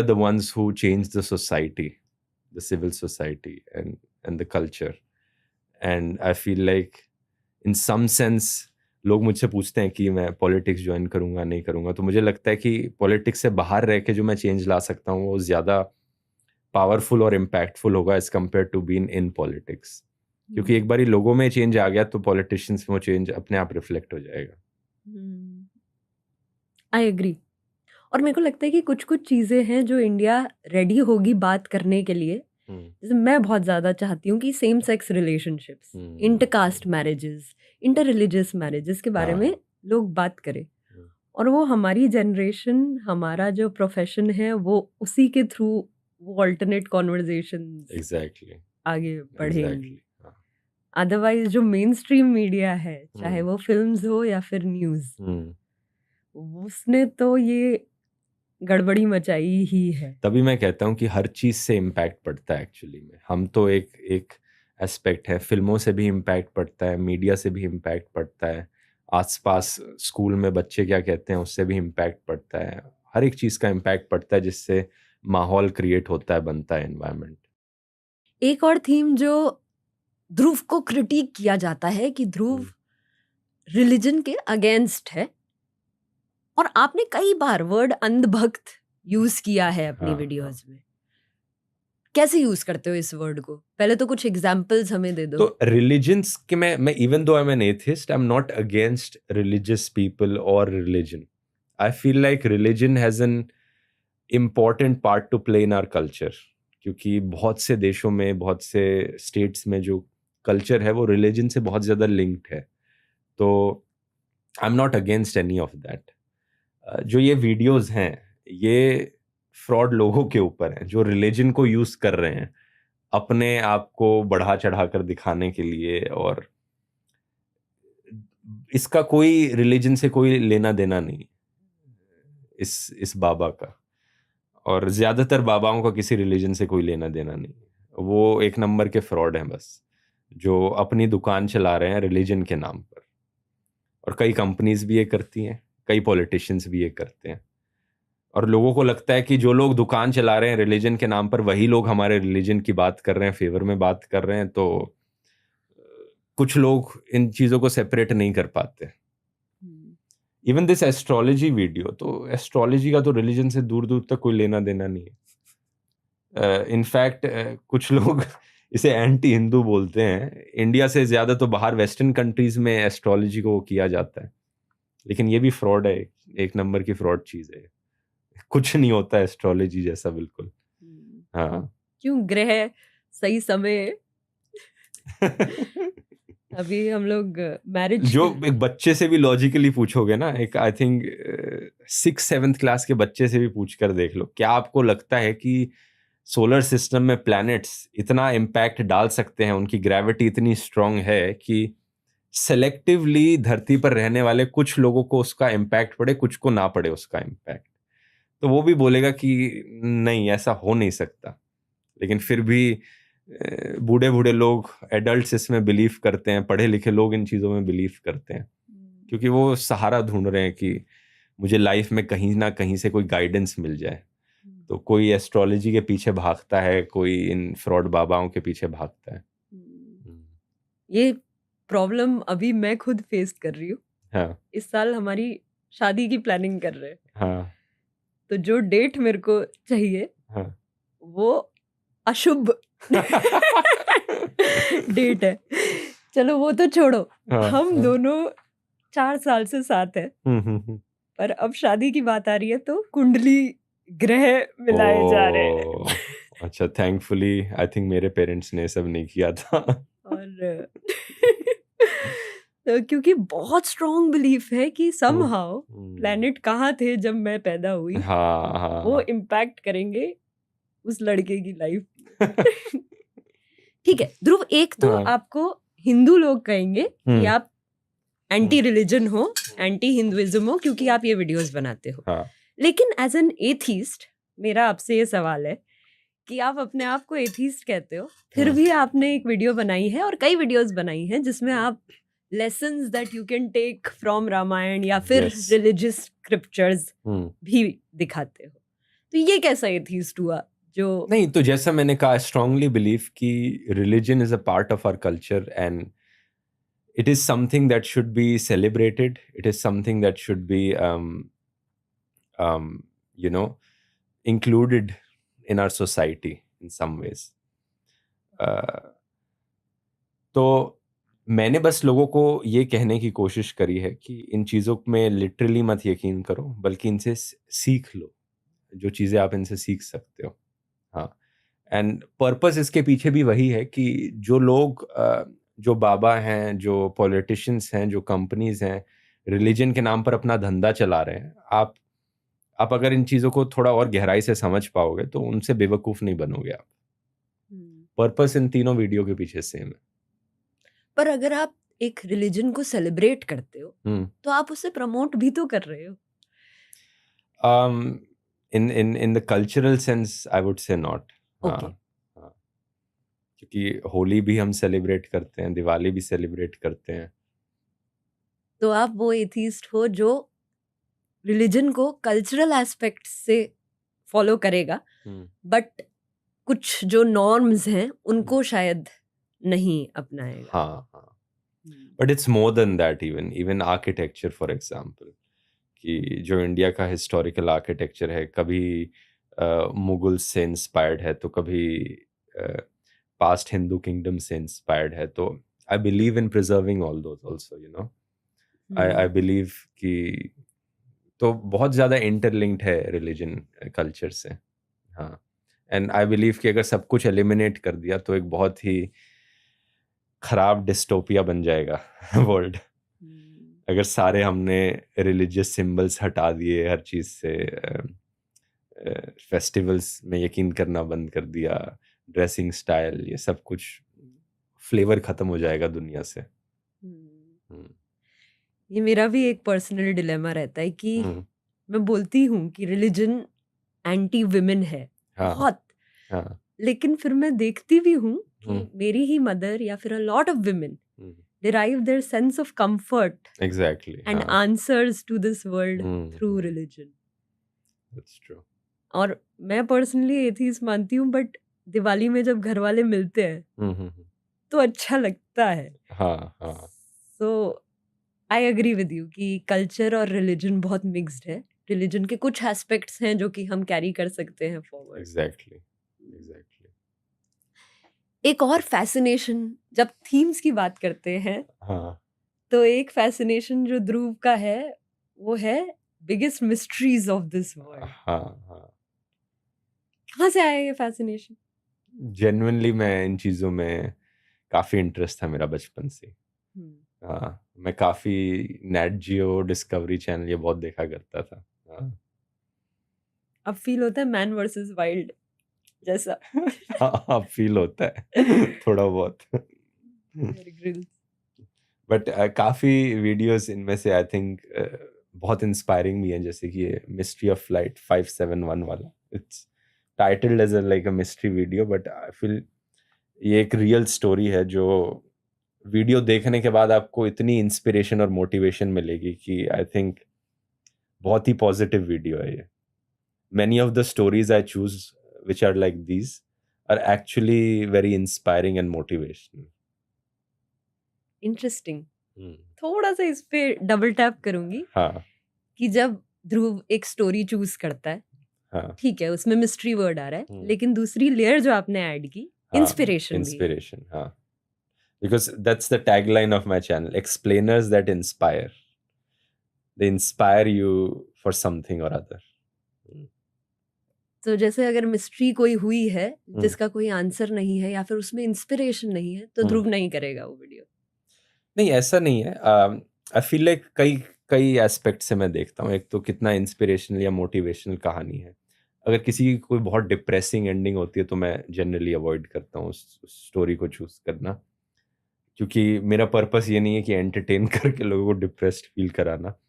are the ones who change the society, the civil society and the culture. And I feel like in some sense लोग मुझसे पूछते हैं कि मैं politics join करूँगा नहीं करूँगा, तो मुझे लगता है कि पॉलिटिक्स से बाहर रह के जो मैं चेंज ला सकता हूँ वो ज़्यादा पावरफुल और इम्पैक्टफुल होगा as compared to been in politics. क्योंकि एक बारी लोगों में चेंज आ गया तो पॉलिटिशियंस में वो चेंज अपने आप रिफ्लेक्ट हो जाएगा. I agree. और मेरे को लगता है कि कुछ कुछ चीज़ें हैं जो इंडिया रेडी होगी बात करने के लिए. जैसे मैं बहुत ज़्यादा चाहती हूँ कि same sex relationships, intercaste marriages, inter religious marriages के बारे में लोग बात करें. और वो हमारी जनरेशन, हमारा जो प्रोफेशन है, वो उसी के थ्रू वो अल्टरनेट कॉन्वर्जेशंस आगे बढ़ेंगी. अदरवाइज जो मेन स्ट्रीम मीडिया है, चाहे वो फिल्म्स हो या फिर न्यूज़, उसने तो ये गड़बड़ी मचाई ही है. तभी मैं कहता हूँ कि हर चीज़ से इम्पैक्ट पड़ता है एक्चुअली में. हम तो एक एस्पेक्ट है, फिल्मों से भी इम्पैक्ट पड़ता है, मीडिया से भी इम्पैक्ट पड़ता है, आसपास स्कूल में बच्चे क्या कहते हैं उससे भी इम्पैक्ट पड़ता है. हर एक चीज़ का इम्पैक्ट पड़ता है जिससे माहौल क्रिएट होता है, बनता है एनवायरनमेंट. एक और थीम जो ध्रुव को क्रिटिक किया जाता है कि ध्रुव रिलीजन के अगेंस्ट है, और आपने कई बार वर्ड अंधभक्त यूज किया है अपनी वीडियोस में. कैसे यूज करते हो इस वर्ड को? पहले तो कुछ एग्जांपल्स हमें दे दो. तो रिलीजन्स के मैं even though I am an atheist, I am not against religious people और religion. I feel like religion has an important part to play in our culture. क्योंकि बहुत से देशों में, बहुत से स्टेट्स में जो कल्चर है वो रिलीजन से बहुत ज़्यादा लिंक्ड है. तो आई am not against any of that. जो ये वीडियोस हैं ये फ्रॉड लोगों के ऊपर हैं जो रिलीजन को यूज़ कर रहे हैं अपने आप को बढ़ा चढ़ा कर दिखाने के लिए, और इसका कोई रिलीजन से कोई लेना देना नहीं इस बाबा का. और ज़्यादातर बाबाओं का किसी रिलीजन से कोई लेना देना नहीं. वो एक नंबर के फ्रॉड हैं बस, जो अपनी दुकान चला रहे हैं रिलीजन के नाम पर. और कई कंपनीज भी ये करती हैं, कई पॉलिटिशियंस भी ये करते हैं. और लोगों को लगता है कि जो लोग दुकान चला रहे हैं रिलीजन के नाम पर वही लोग हमारे रिलीजन की बात कर रहे हैं, फेवर में बात कर रहे हैं. तो कुछ लोग इन चीज़ों को सेपरेट नहीं कर पाते. इवन दिस एस्ट्रोलॉजी वीडियो, तो एस्ट्रोलॉजी का तो रिलीजन से दूर दूर तक कोई लेना देना नहीं है. इनफैक्ट कुछ लोग इसे एंटी हिंदू बोलते हैं. इंडिया से ज़्यादा तो बाहर वेस्टर्न कंट्रीज़ में एस्ट्रोलॉजी को किया जाता है, लेकिन ये भी फ्रॉड है, एक नंबर की फ्रॉड चीज़ है. कुछ नहीं होता एस्ट्रोलॉजी जैसा बिल्कुल। हाँ क्यों ग्रह सही समय अभी हम लोग मैरिज जो एक बच्चे से भी लॉजिकली पूछोगे ना, एक आई थिंक 6th-7th क्लास के बच्चे से भी पूछ कर देख लो, क्या आपको लगता है कि सोलर सिस्टम में प्लैनेट्स इतना इम्पैक्ट डाल सकते हैं, उनकी ग्रेविटी इतनी स्ट्रांग है कि सेलेक्टिवली धरती पर रहने वाले कुछ लोगों को उसका इम्पैक्ट पड़े, कुछ को ना पड़े उसका इम्पैक्ट? तो वो भी बोलेगा कि नहीं, ऐसा हो नहीं सकता। लेकिन फिर भी बूढ़े बूढ़े लोग, एडल्ट्स इसमें बिलीव करते हैं, पढ़े लिखे लोग इन चीज़ों में बिलीव करते हैं, क्योंकि वो सहारा ढूंढ रहे हैं कि मुझे लाइफ में कहीं ना कहीं से कोई गाइडेंस मिल जाए। तो कोई एस्ट्रोलॉजी के पीछे भागता है, कोई इन फ्रॉड बाबाओं के पीछे भागता है। ये प्रॉब्लम अभी मैं खुद फेस कर रही हूँ। हाँ इस साल हमारी शादी की प्लानिंग कर रहे हैं, हाँ तो जो डेट मेरे को चाहिए हाँ वो अशुभ डेट है। चलो वो तो छोड़ो, हाँ, हम हाँ। दोनों 4 साल से साथ हैं, पर अब शादी की बात आ रही है तो कुंडली ग्रह मिलाए जा रहे हैं। ओह, अच्छा, थैंकफुली आई थिंक मेरे पेरेंट्स ने सब नहीं किया था। और तो क्योंकि बहुत स्ट्रॉन्ग बिलीफ है कि समहाउ प्लेनेट कहाँ थे जब मैं पैदा हुई, हाँ हाँ वो इम्पैक्ट करेंगे उस लड़के की लाइफ। ठीक है ध्रुव, एक तो हाँ। आपको हिंदू लोग कहेंगे कि हम्म। आप एंटी रिलीजन हो, एंटी हिंदुइज्म हो, क्योंकि आप ये वीडियोस बनाते हो। हाँ। लेकिन एज एन एथीस्ट मेरा आपसे ये सवाल है कि आप अपने आप को एथीस्ट कहते हो, फिर हाँ। भी आपने एक वीडियो बनाई है और कई वीडियोस बनाई हैं जिसमें आप lessons that you can take from Ramayana या फिर Yes. रिलीजियस स्क्रिप्चर्स हम्म। भी दिखाते हो। तो ये कैसा एथीस्ट हुआ जो नहीं, तो जैसा मैंने कहा, स्ट्रांगली बिलीव कि religion is a part of our culture and it is something that should be celebrated. It is something that should be you know, included in our society in some ways. तो मैंने बस लोगों को ये कहने की कोशिश करी है कि इन चीज़ों में लिटरली मत यकीन करो, बल्कि इनसे सीख लो जो चीज़ें आप इनसे सीख सकते हो। हाँ, एंड पर्पस इसके पीछे भी वही है कि जो लोग जो बाबा हैं, जो पॉलिटिशियंस हैं, जो कंपनीज हैं, रिलीजन के नाम पर अपना धंधा चला रहे हैं, आप अगर इन चीज़ों को थोड़ा और गहराई से समझ पाओगे तो उनसे बेवकूफ़ नहीं बनोगे आप। पर्पस इन तीनों वीडियो के पीछे सेम है। पर अगर आप एक रिलीजन को सेलिब्रेट करते हो तो आप उसे प्रमोट भी तो कर रहे हो। in the cultural sense I would say not. Okay. हाँ, क्योंकि होली भी हम सेलिब्रेट करते हैं, दिवाली भी सेलिब्रेट करते हैं। तो आप वो एथीस्ट हो जो रिलीजन को कल्चरल एस्पेक्ट से फॉलो करेगा, बट कुछ जो नॉर्म्स हैं उनको शायद नहीं अपनाएगा। हाँ हाँ, but it's more than that. Even architecture for example, कि जो इंडिया का हिस्टोरिकल आर्किटेक्चर है, कभी मुगल से इंस्पायर्ड है, तो कभी पास्ट हिंदू किंगडम से इंस्पायर्ड है। तो I believe in preserving all those also, you know. I believe कि तो बहुत ज़्यादा इंटरलिंक्ड है रिलीजन कल्चर से। हाँ, एंड आई बिलीव कि अगर सब कुछ एलिमिनेट कर दिया तो एक बहुत ही खराब डिस्टोपिया बन जाएगा वर्ल्ड। अगर सारे हमने रिलीजियस सिंबल्स हटा दिए, हर चीज़ से फेस्टिवल्स में यकीन करना बंद कर दिया, ड्रेसिंग स्टाइल, ये सब कुछ, फ्लेवर ख़त्म हो जाएगा दुनिया से। ये मेरा भी एक पर्सनल डिलेमा रहता है कि मैं बोलती हूँ कि रिलीजन एंटी विमेन है बहुत, हाँ, लेकिन फिर मैं देखती भी हूँ कि मेरी ही मदर या फिर a lot of women derive their sense of comfort exactly and answers to this world through religion. That's true. और मैं पर्सनली एथीस्ट मानती हूँ, बट दिवाली में जब घर वाले मिलते हैं तो अच्छा लगता है। हाँ हाँ, सो आई एग्री विद यू कि कल्चर और रिलीजन बहुत मिक्स्ड है। रिलीजन के कुछ एस्पेक्ट्स हैं जो कि हम कैरी कर सकते हैं फॉरवर्ड। एग्जैक्टली। एक और फैसिनेशन, जब थीम्स की बात करते हैं, हाँ, तो एक फैसिनेशन जो ध्रुव का है वो है biggest mysteries of this world. हाँ हाँ, कहाँ से आया ये फैसिनेशन? जेन्युइनली मैं इन चीज़ों में काफ़ी इंटरेस्ट था मेरा बचपन से। हाँ, मैं काफ़ी नेट जियो, डिस्कवरी चैनल ये बहुत देखा करता था। हाँ अब फील होता है मैन वर्सेस वाइल्ड जैसा। हाँ, अब फील होता है थोड़ा बहुत। ग्रिल्स। बट काफ़ी वीडियोस इनमें से आई थिंक बहुत इंस्पायरिंग भी हैं, जैसे कि ये मिस्ट्री ऑफ फ्लाइट 571 वाला। It's titled as like a mystery video, but I feel ये एक रियल स्टोरी है जो वीडियो देखने के बाद आपको इतनी इंस्पिरेशन और मोटिवेशन मिलेगी कि आई थिंक बहुत ही पॉजिटिव वीडियो है ये। Many of the stories I choose, which are like these, are actually very inspiring and motivational. Interesting. थोड़ा सा इस पे डबल टैप करूंगी हाँ कि जब ध्रुव एक स्टोरी चूज करता है, हाँ ठीक है, उसमें मिस्ट्री वर्ड आ रहा है, हम्म। लेकिन दूसरी लेयर जो आपने ऐड की, इंस्पिरेशन भी है। inspiration, हाँ, because that's the tagline of my channel, explainers that inspire. They inspire you for something or other. तो जैसे अगर मिस्ट्री कोई हुई है जिसका कोई आंसर नहीं है या फिर उसमें इंस्पिरेशन नहीं है, तो ध्रुव नहीं करेगा वो वीडियो। नहीं, ऐसा नहीं है। आई फील लाइक कई कई एस्पेक्ट से मैं देखता हूँ। एक तो कितना इंस्पिरेशनल या मोटिवेशनल कहानी है। अगर किसी की कोई बहुत डिप्रेसिंग एंडिंग होती है तो मैं जनरली अवॉइड करता हूँ उस स्टोरी को चूज करना, क्योंकि मेरा पर्पस ये नहीं है कि एंटरटेन करके लोगों को डिप्रेस्ड फील कराना।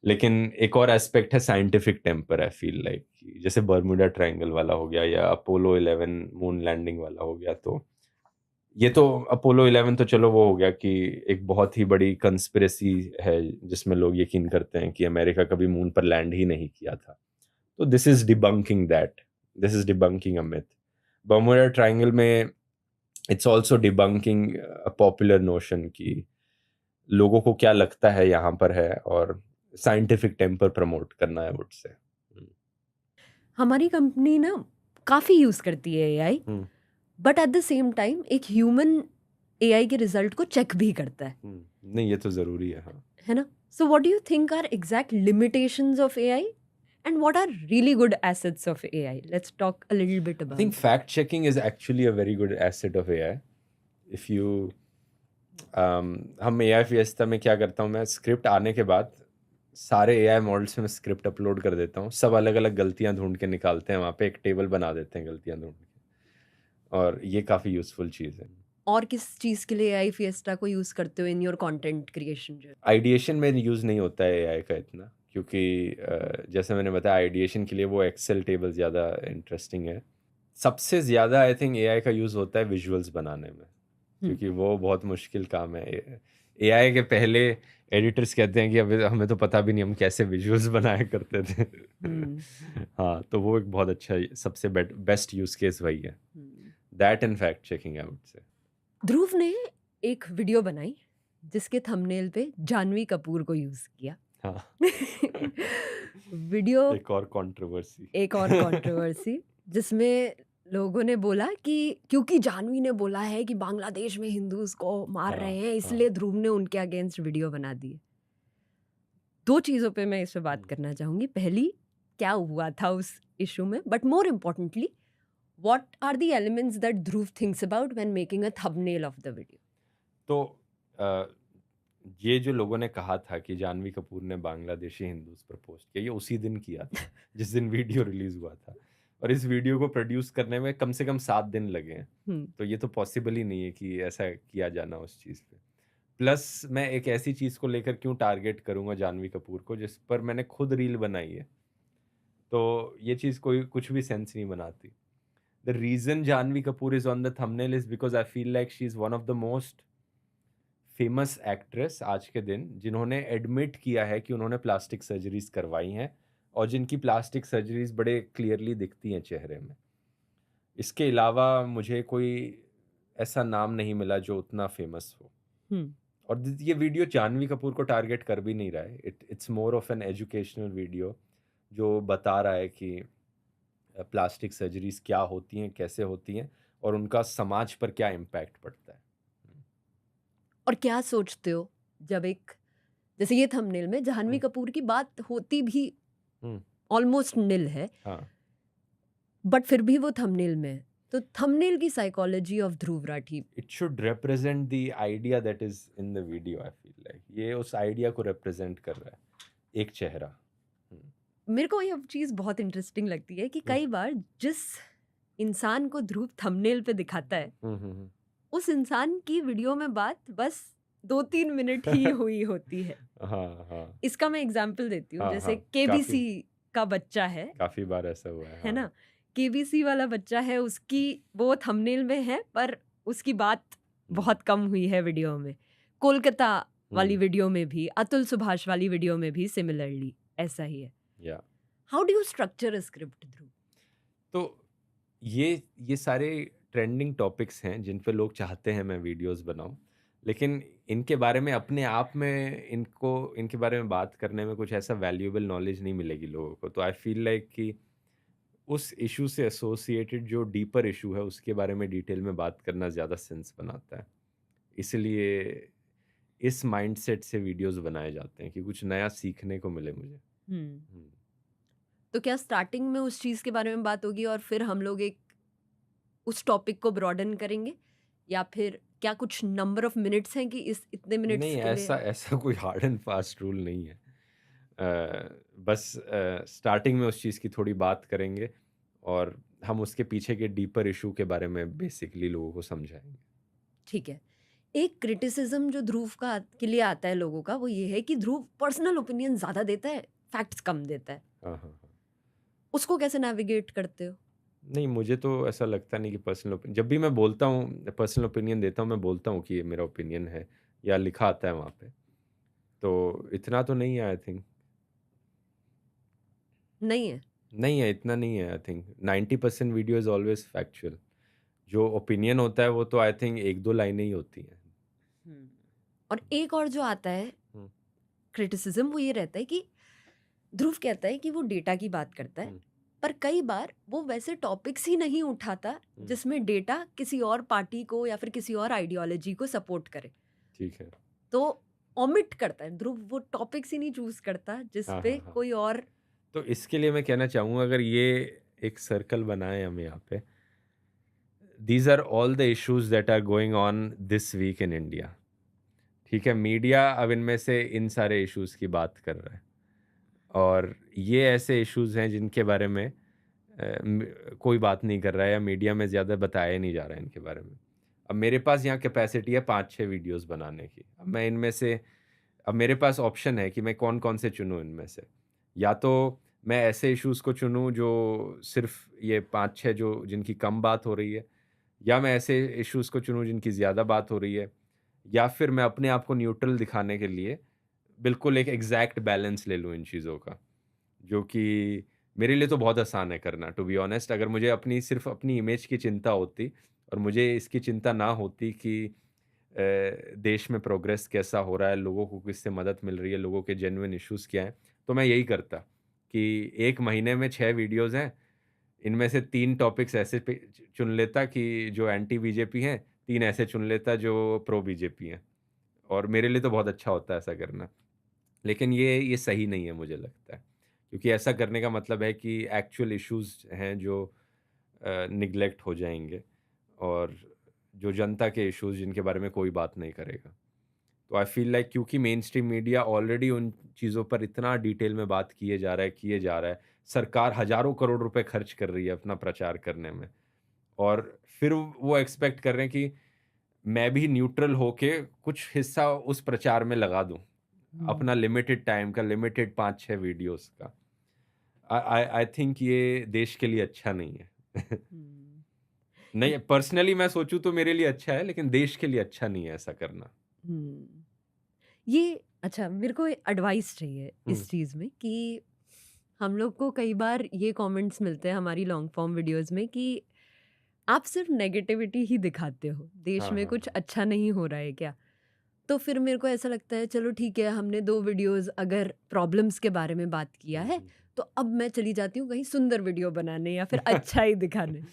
लेकिन एक और एस्पेक्ट है scientific temper. I feel like जैसे बर्मुडा ट्रायंगल वाला हो गया या अपोलो 11 मून लैंडिंग वाला हो गया, तो ये तो अपोलो 11 तो चलो वो हो गया कि एक बहुत ही बड़ी कंस्पिरेसी है जिसमें लोग यकीन करते हैं कि अमेरिका कभी मून पर लैंड ही नहीं किया था। तो this is debunking that, this is debunking a myth. Bermuda Triangle में it's also debunking a popular notion कि लोगों को क्या लगता है यहाँ पर है, और साइंटिफिक टेम्पर प्रमोट करना है वुड से। हमारी कंपनी ना काफी यूज करती है AI, but at the same time एक ह्यूमन एआई के रिजल्ट को चेक भी करता है नहीं, ये तो जरूरी है। हाँ, है ना? So what do you think are exact limitations of AI and what are really good assets of AI? Let's talk a little bit I think about. fact checking is actually a very good asset of AI. If you हम AI Fiesta में क्या करता हूँ मैं, script आने के बाद सारे AI मॉडल्स में स्क्रिप्ट अपलोड कर देता हूँ। सब अलग अलग गलतियाँ ढूंढ के निकालते हैं, वहाँ पे एक टेबल बना देते हैं गलतियाँ ढूंढ के, और ये काफ़ी यूजफुल चीज़ है। और किस चीज के लिए एआई फिएस्टा को यूज करते हो इन your content creation journey? Ideation में यूज़ नहीं होता है AI का इतना, क्योंकि जैसे मैंने बताया आइडिएशन के लिए वो एक्सेल टेबल ज़्यादा इंटरेस्टिंग है। सबसे ज़्यादा आई थिंक AI का यूज़ होता है विजुअल्स बनाने में, क्योंकि वो बहुत मुश्किल काम है। AI के पहले एडिटर्स कहते हैं कि अभी हमें तो पता भी नहीं हम कैसे विजुअल्स बनाया करते थे। हाँ, तो वो एक बहुत अच्छा सबसे बेस्ट यूज़ केस वही है, that in fact checking out से। ध्रुव ने एक वीडियो बनाई जिसके थंबनेल पे जानवी कपूर को यूज किया। हाँ, वीडियो एक और कंट्रोवर्सी एक और कंट्रोवर्सी जिसमें लोगों ने बोला कि क्योंकि जानवी ने बोला है कि बांग्लादेश में हिंदूज को मार रहे हैं, इसलिए ध्रुव ने उनके अगेंस्ट वीडियो बना दी है। दो चीज़ों पे मैं इस पे बात करना चाहूँगी। पहली, क्या हुआ था उस इशू में, but more importantly what are the elements that Dhruv thinks about when making a thumbnail of the video? तो ये जो लोगों ने कहा था कि जानवी कपूर ने बांग्लादेशी हिंदूज पर पोस्ट किया, ये उसी दिन किया था जिस दिन वीडियो रिलीज हुआ था, और इस वीडियो को प्रोड्यूस करने में कम से कम 7 दिन लगे हैं। तो ये तो पॉसिबल ही नहीं है कि ऐसा किया जाना उस चीज़ पे। प्लस मैं एक ऐसी चीज़ को लेकर क्यों टारगेट करूंगा जानवी कपूर को जिस पर मैंने खुद रील बनाई है, तो ये चीज़ कोई कुछ भी सेंस नहीं बनाती। The reason Janhvi Kapoor is on the thumbnail is because I feel like she is one of the most famous actress आज के दिन जिन्होंने एडमिट किया है कि उन्होंने प्लास्टिक सर्जरीज करवाई हैं, और जिनकी प्लास्टिक सर्जरीज बड़े क्लियरली दिखती हैं चेहरे में। इसके अलावा मुझे कोई ऐसा नाम नहीं मिला जो उतना फेमस हो। और ये वीडियो जानवी कपूर को टारगेट कर भी नहीं रहा है। It's more of an educational video जो बता रहा है कि प्लास्टिक सर्जरीज क्या होती हैं, कैसे होती हैं, और उनका समाज पर क्या इम्पैक्ट पड़ता है। और क्या सोचते हो जब जैसे ये थंबनेल में जाह्नवी कपूर की बात होती भी ऑलमोस्ट निल है, हाँ बट फिर भी वो थंबनेल में है। तो थंबनेल की psychology of Dhruv Rathee, it should represent the idea that is in the video. I feel like ये उस आइडिया को रिप्रेजेंट कर रहा है, एक चेहरा। मेरे को ये चीज़ बहुत इंटरेस्टिंग लगती है कि कई बार जिस इंसान को ध्रुव थंबनेल पे दिखाता है उस इंसान की वीडियो में बात बस 2-3 मिनट ही हुई होती है। हाँ हाँ इसका मैं एग्जांपल देती हूँ, हाँ, जैसे हाँ, केबीसी का बच्चा है काफी बार ऐसा हुआ है। है ना, केबीसी वाला बच्चा है, उसकी वो थंबनेल में है पर उसकी बात बहुत कम हुई है वीडियो में। कोलकाता वाली वीडियो में भी, अतुल सुभाष वाली वीडियो में भी सिमिलरली ऐसा ही है। या how do you structure a script Dhruv? तो ये सारे ट्रेंडिंग टॉपिक्स हैं जिन पे लोग चाहते हैं मैं वीडियोस बनाऊं, लेकिन इनके बारे में अपने आप में इनके बारे में बात करने में कुछ ऐसा वैल्यूएबल नॉलेज नहीं मिलेगी लोगों को। तो आई फील लाइक कि उस इशू से एसोसिएटेड जो डीपर इशू है उसके बारे में डिटेल में बात करना ज़्यादा सेंस बनाता है। इसलिए इस माइंडसेट से वीडियोस बनाए जाते हैं कि कुछ नया सीखने को मिले मुझे। तो क्या स्टार्टिंग में उस चीज़ के बारे में बात होगी और फिर हम लोग एक उस टॉपिक को ब्रॉडन करेंगे, या फिर क्या कुछ नंबर ऑफ मिनट्स हैं कि इस इतने मिनट्स नहीं, के लिए? ऐसा कोई हार्ड एंड फास्ट रूल नहीं है। बस स्टार्टिंग में उस चीज़ की थोड़ी बात करेंगे और हम उसके पीछे के डीपर इशू के बारे में बेसिकली लोगों को समझाएंगे। ठीक है। एक क्रिटिसिज्म जो ध्रुव का के लिए आता है लोगों का, वो ये है कि ध्रुव पर्सनल ओपिनियन ज़्यादा देता है, फैक्ट्स कम देता है। हाँ हाँ हाँ। उसको कैसे नेविगेट करते हो? नहीं, मुझे तो ऐसा लगता नहीं कि पर्सनल ओपिनियन, जब भी मैं बोलता हूँ पर्सनल ओपिनियन देता हूँ, मैं बोलता हूँ कि ये मेरा ओपिनियन है या लिखा आता है वहाँ पे, तो इतना तो नहीं है। आई थिंक नहीं है। इतना नहीं है। I think 90% video is always factual. जो ओपिनियन होता है वो तो आई थिंक 1-2 लाइनें ही होती हैं। और एक और जो आता है क्रिटिसिज्म, वो ये रहता है कि ध्रुव कहता है कि वो डेटा की बात करता है, पर कई बार वो वैसे टॉपिक्स ही नहीं उठाता जिसमें डेटा किसी और पार्टी को या फिर किसी और आइडियोलॉजी को सपोर्ट करे। ठीक है। तो ओमिट करता है ध्रुव, वो टॉपिक्स ही नहीं चूज करता जिस हाँ, पे हाँ, हाँ। कोई और। तो इसके लिए मैं कहना चाहूँगा, अगर ये एक सर्कल बनाए हम यहाँ पे, these are all the issues that are going on this week in India. ठीक है, मीडिया अब इनमें से इन सारे इश्यूज की बात कर रहा है और ये ऐसे इश्यूज हैं जिनके बारे में कोई बात नहीं कर रहा है या मीडिया में ज़्यादा बताया नहीं जा रहा है इनके बारे में। अब मेरे पास यहाँ कैपेसिटी है 5-6 वीडियोस बनाने की। अब मैं इनमें से, अब मेरे पास ऑप्शन है कि मैं कौन कौन से चुनूँ इनमें से। या तो मैं ऐसे इश्यूज़ को चुनूँ जो सिर्फ ये 5-6 जो जिनकी कम बात हो रही है, या मैं ऐसे इश्यूज़ को चुनूँ जिनकी ज़्यादा बात हो रही है, या फिर मैं अपने आप को न्यूट्रल दिखाने के लिए बिल्कुल एक एग्जैक्ट बैलेंस ले लूँ इन चीज़ों का, जो कि मेरे लिए तो बहुत आसान है करना, टू बी ऑनेस्ट। अगर मुझे सिर्फ अपनी इमेज की चिंता होती और मुझे इसकी चिंता ना होती कि देश में प्रोग्रेस कैसा हो रहा है, लोगों को किससे मदद मिल रही है, लोगों के जेन्युइन इश्यूज़ क्या हैं, तो मैं यही करता कि 1 महीने में 6 वीडियोज़ हैं, इनमें से 3 टॉपिक्स ऐसे चुन लेता कि जो एंटी बीजेपी हैं, 3 ऐसे चुन लेता जो प्रो बीजेपी हैं, और मेरे लिए तो बहुत अच्छा होता है ऐसा करना। लेकिन ये सही नहीं है मुझे लगता है, क्योंकि ऐसा करने का मतलब है कि एक्चुअल इश्यूज़ हैं जो निगलेक्ट हो जाएंगे, और जो जनता के इश्यूज़ जिनके बारे में कोई बात नहीं करेगा। तो आई फील लाइक क्योंकि मेन स्ट्रीम मीडिया ऑलरेडी उन चीज़ों पर इतना डिटेल में बात किए जा रहा है, सरकार हज़ारों करोड़ रुपए खर्च कर रही है अपना प्रचार करने में, और फिर वो एक्सपेक्ट कर रहे हैं कि मैं भी न्यूट्रल होके कुछ हिस्सा उस प्रचार में लगा दूं, अपना लिमिटेड टाइम का, लिमिटेड 5-6 वीडियोस का। आई थिंक ये देश के लिए अच्छा नहीं है। नहीं, पर्सनली मैं सोचूं तो मेरे लिए अच्छा है, लेकिन देश के लिए अच्छा नहीं है ऐसा करना। ये अच्छा, मेरे को एडवाइस चाहिए इस चीज़ में कि हम लोग को कई बार ये कमेंट्स मिलते हैं हमारी लॉन्ग फॉर्म वीडियोस में कि आप सिर्फ नेगेटिविटी ही दिखाते हो, देश में कुछ अच्छा नहीं हो रहा है क्या? तो फिर मेरे को ऐसा लगता है चलो ठीक है, हमने 2 वीडियोस अगर प्रॉब्लम्स के बारे में बात किया है, तो अब मैं चली जाती हूँ कहीं सुंदर वीडियो बनाने या फिर अच्छा ही दिखाने।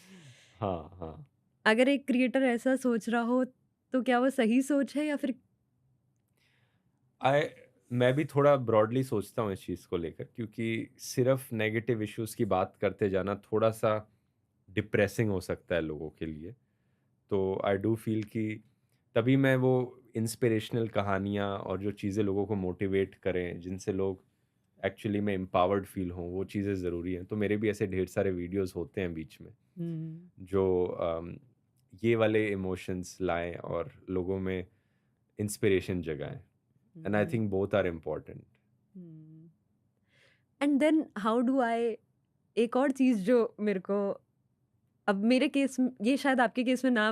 हाँ। अगर एक क्रिएटर ऐसा सोच रहा हो तो क्या वो सही सोच है या फिर? मैं भी थोड़ा ब्रॉडली सोचता हूँ इस चीज़ को लेकर, क्योंकि सिर्फ नेगेटिव इश्यूज़ की बात करते जाना थोड़ा सा डिप्रेसिंग हो सकता है लोगों के लिए। तो आई डू फील कि तभी मैं वो इंस्पिरेशनल कहानियाँ और जो चीज़ें लोगों को मोटिवेट करें, जिनसे लोग एक्चुअली में एम्पावर्ड फील हों, वो चीज़ें ज़रूरी हैं। तो मेरे भी ऐसे ढेर सारे वीडियोस होते हैं बीच में जो ये वाले इमोशंस लाएं और लोगों में इंस्पिरेशन जगाएं। And I think both are important. And then how do I, एक और चीज जो मेरे को, अब मेरे केस ये शायद आपके केस में ना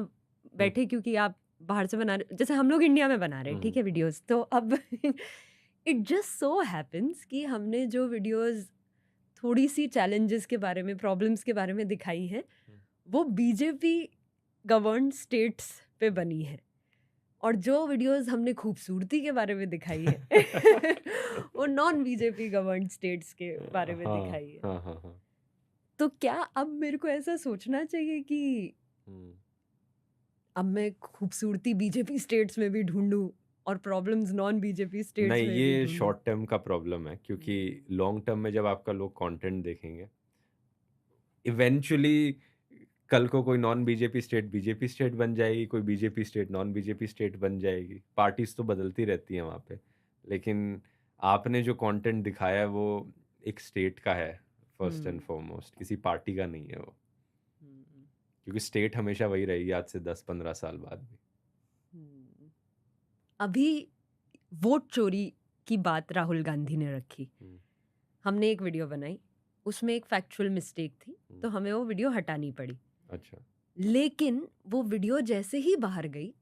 बैठे क्योंकि आप बाहर से बना रहे, जैसे हम लोग इंडिया में बना रहे हैं, ठीक है, वीडियोस, तो अब इट जस्ट सो हैपेंस कि हमने जो वीडियोस थोड़ी सी चैलेंजेस के बारे में, प्रॉब्लम्स के बारे में दिखाई हैं, वो बीजेपी गवर्न स्टेट्स पे बनी है, और जो वीडियोस हमने खूबसूरती के बारे में दिखाई है वो नॉन बीजेपी गवर्न स्टेट्स के बारे में दिखाई है। हाँ हाँ हाँ। तो क्या अब मेरे को ऐसा सोचना चाहिए कि अब मैं खूबसूरती बीजेपी स्टेट्स में भी ढूंढूं और प्रॉब्लम्स नॉन बीजेपी स्टेट्स नहीं, में भी ये ढूंढूं? शॉर्ट टर्म का प्रॉब्लम है, क्योंकि लॉन्ग टर्म में जब आपका लोग कंटेंट देखेंगे, इवेंचुअली कल को कोई non BJP state BJP state बन जाएगी, कोई BJP state non BJP state बन जाएगी। पार्टीज तो बदलती रहती हैं वहाँ पे, लेकिन आपने जो कंटेंट दिखाया है वो एक स्टेट का है फर्स्ट एंड फॉरमोस्ट, किसी पार्टी का नहीं है वो। क्योंकि स्टेट हमेशा वही रहेगी आज से 10-15 साल बाद भी। अभी वोट चोरी की बात राहुल गांधी ने रखी, हमने एक वीडियो बनाई, उसमें एक फैक्चुअल मिस्टेक थी, तो हमें वो वीडियो हटानी पड़ी। अच्छा। लेकिन वो वीडियो जैसे ही बाहर गई,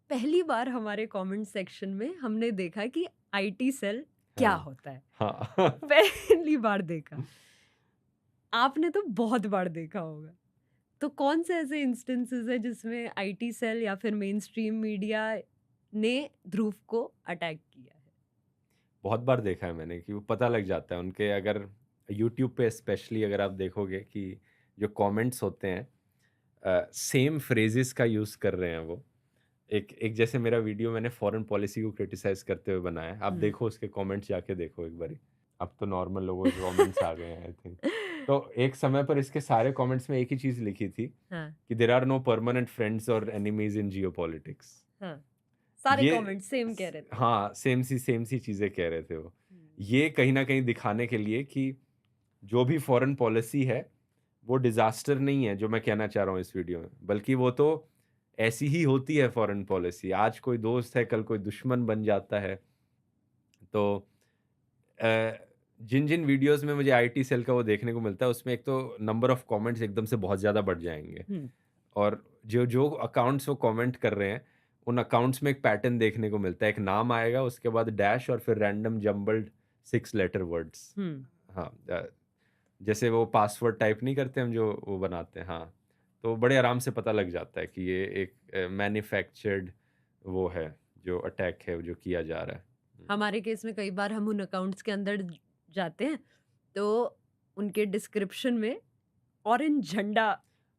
पहली बार हमारे कमेंट सेक्शन में हमने देखा कि आईटी सेल क्या होता है। हाँ पहली बार देखा। आपने तो बहुत बार देखा होगा। तो कौन से ऐसे इंस्टेंसेस है जिसमें आईटी सेल या फिर मेन स्ट्रीम मीडिया ने ध्रुव को अटैक किया है? बहुत बार देखा है मैंने कि वो पता लग जाता है उनके, अगर यूट्यूब पे स्पेशली अगर आप देखोगे कि जो कमेंट्स होते हैं सेम फ्रेजेस का यूज़ कर रहे हैं वो। एक जैसे मेरा वीडियो मैंने फॉरेन पॉलिसी को क्रिटिसाइज करते हुए बनाया है, आप देखो उसके कमेंट्स जाके देखो एक बारी। अब तो नॉर्मल लोगों के कमेंट्स आ गए हैं आई थिंक। तो एक समय पर इसके सारे कमेंट्स में एक ही चीज़ लिखी थी कि there are no permanent friends और एनिमीज इन जियोपॉलिटिक्स। सारे कमेंट सेम कह रहे थे। हाँ, सेम सी चीज़ें कह रहे थे वो। ये कहीं ना कहीं दिखाने के लिए कि जो भी फॉरेन पॉलिसी है वो डिजास्टर नहीं है, जो मैं कहना चाह रहा हूँ इस वीडियो में, बल्कि वो तो ऐसी ही होती है फॉरेन पॉलिसी। आज कोई दोस्त है, कल कोई दुश्मन बन जाता है। तो जिन जिन वीडियोस में मुझे आईटी सेल का वो देखने को मिलता है, उसमें एक तो नंबर ऑफ कमेंट्स एकदम से बहुत ज़्यादा बढ़ जाएंगे, और जो जो अकाउंट्स वो कमेंट कर रहे हैं उन अकाउंट्स में एक पैटर्न देखने को मिलता है। एक नाम आएगा, उसके बाद डैश और फिर रैंडम जम्बल्ड 6 लेटर वर्ड्स। हाँ, जैसे वो पासवर्ड टाइप नहीं करते हम, जो वो बनाते हैं। हाँ, तो बड़े आराम से पता लग जाता है कि ये एक मैन्युफैक्चर्ड वो है जो अटैक है जो किया जा रहा है। हमारे केस में कई बार हम उन अकाउंट्स के अंदर जाते हैं तो उनके डिस्क्रिप्शन में ऑरेंज झंडा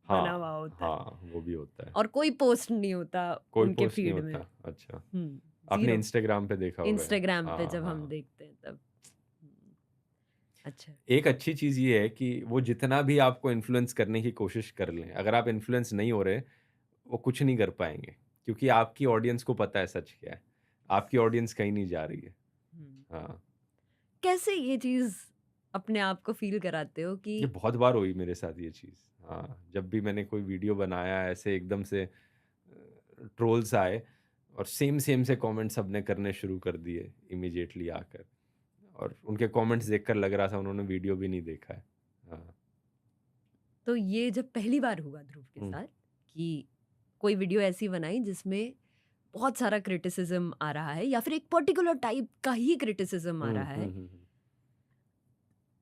बना हुआ होता है। हाँ, वो भी होता है। और कोई पोस्ट नहीं होता कोई उनके पोस्ट नहीं फीड में। होता। अच्छा, आपने इंस्टाग्राम पे देखा होगा। इंस्टाग्राम पे हाँ, जब हम हाँ। देखते हैं तब। अच्छा, एक अच्छी चीज़ ये है कि वो जितना भी आपको इन्फ्लुएंस करने की कोशिश कर लें, अगर आप इन्फ्लुएंस नहीं हो रहे, वो कुछ नहीं कर पाएंगे, क्योंकि आपकी ऑडियंस को पता है सच क्या है। आपकी ऑडियंस कहीं नहीं जा रही है। हाँ, कैसे ये चीज अपने आप को फील कराते हो कि ये बहुत बार हुई मेरे साथ ये चीज़। हाँ, जब भी मैंने कोई वीडियो बनाया, ऐसे एकदम से ट्रोल्स आए और सेम से कमेंट सबने करने शुरू कर दिए इमीडिएटली आकर, और उनके कमेंट्स देखकर लग रहा था उन्होंने वीडियो भी नहीं देखा है। हाँ। तो ये जब पहली बार हुआ ध्रुव के साथ कि कोई वीडियो ऐसी बनाई जिसमें बहुत सारा क्रिटिसिज्म आ रहा है या फिर एक पर्टिकुलर टाइप का ही क्रिटिसिज्म आ रहा है,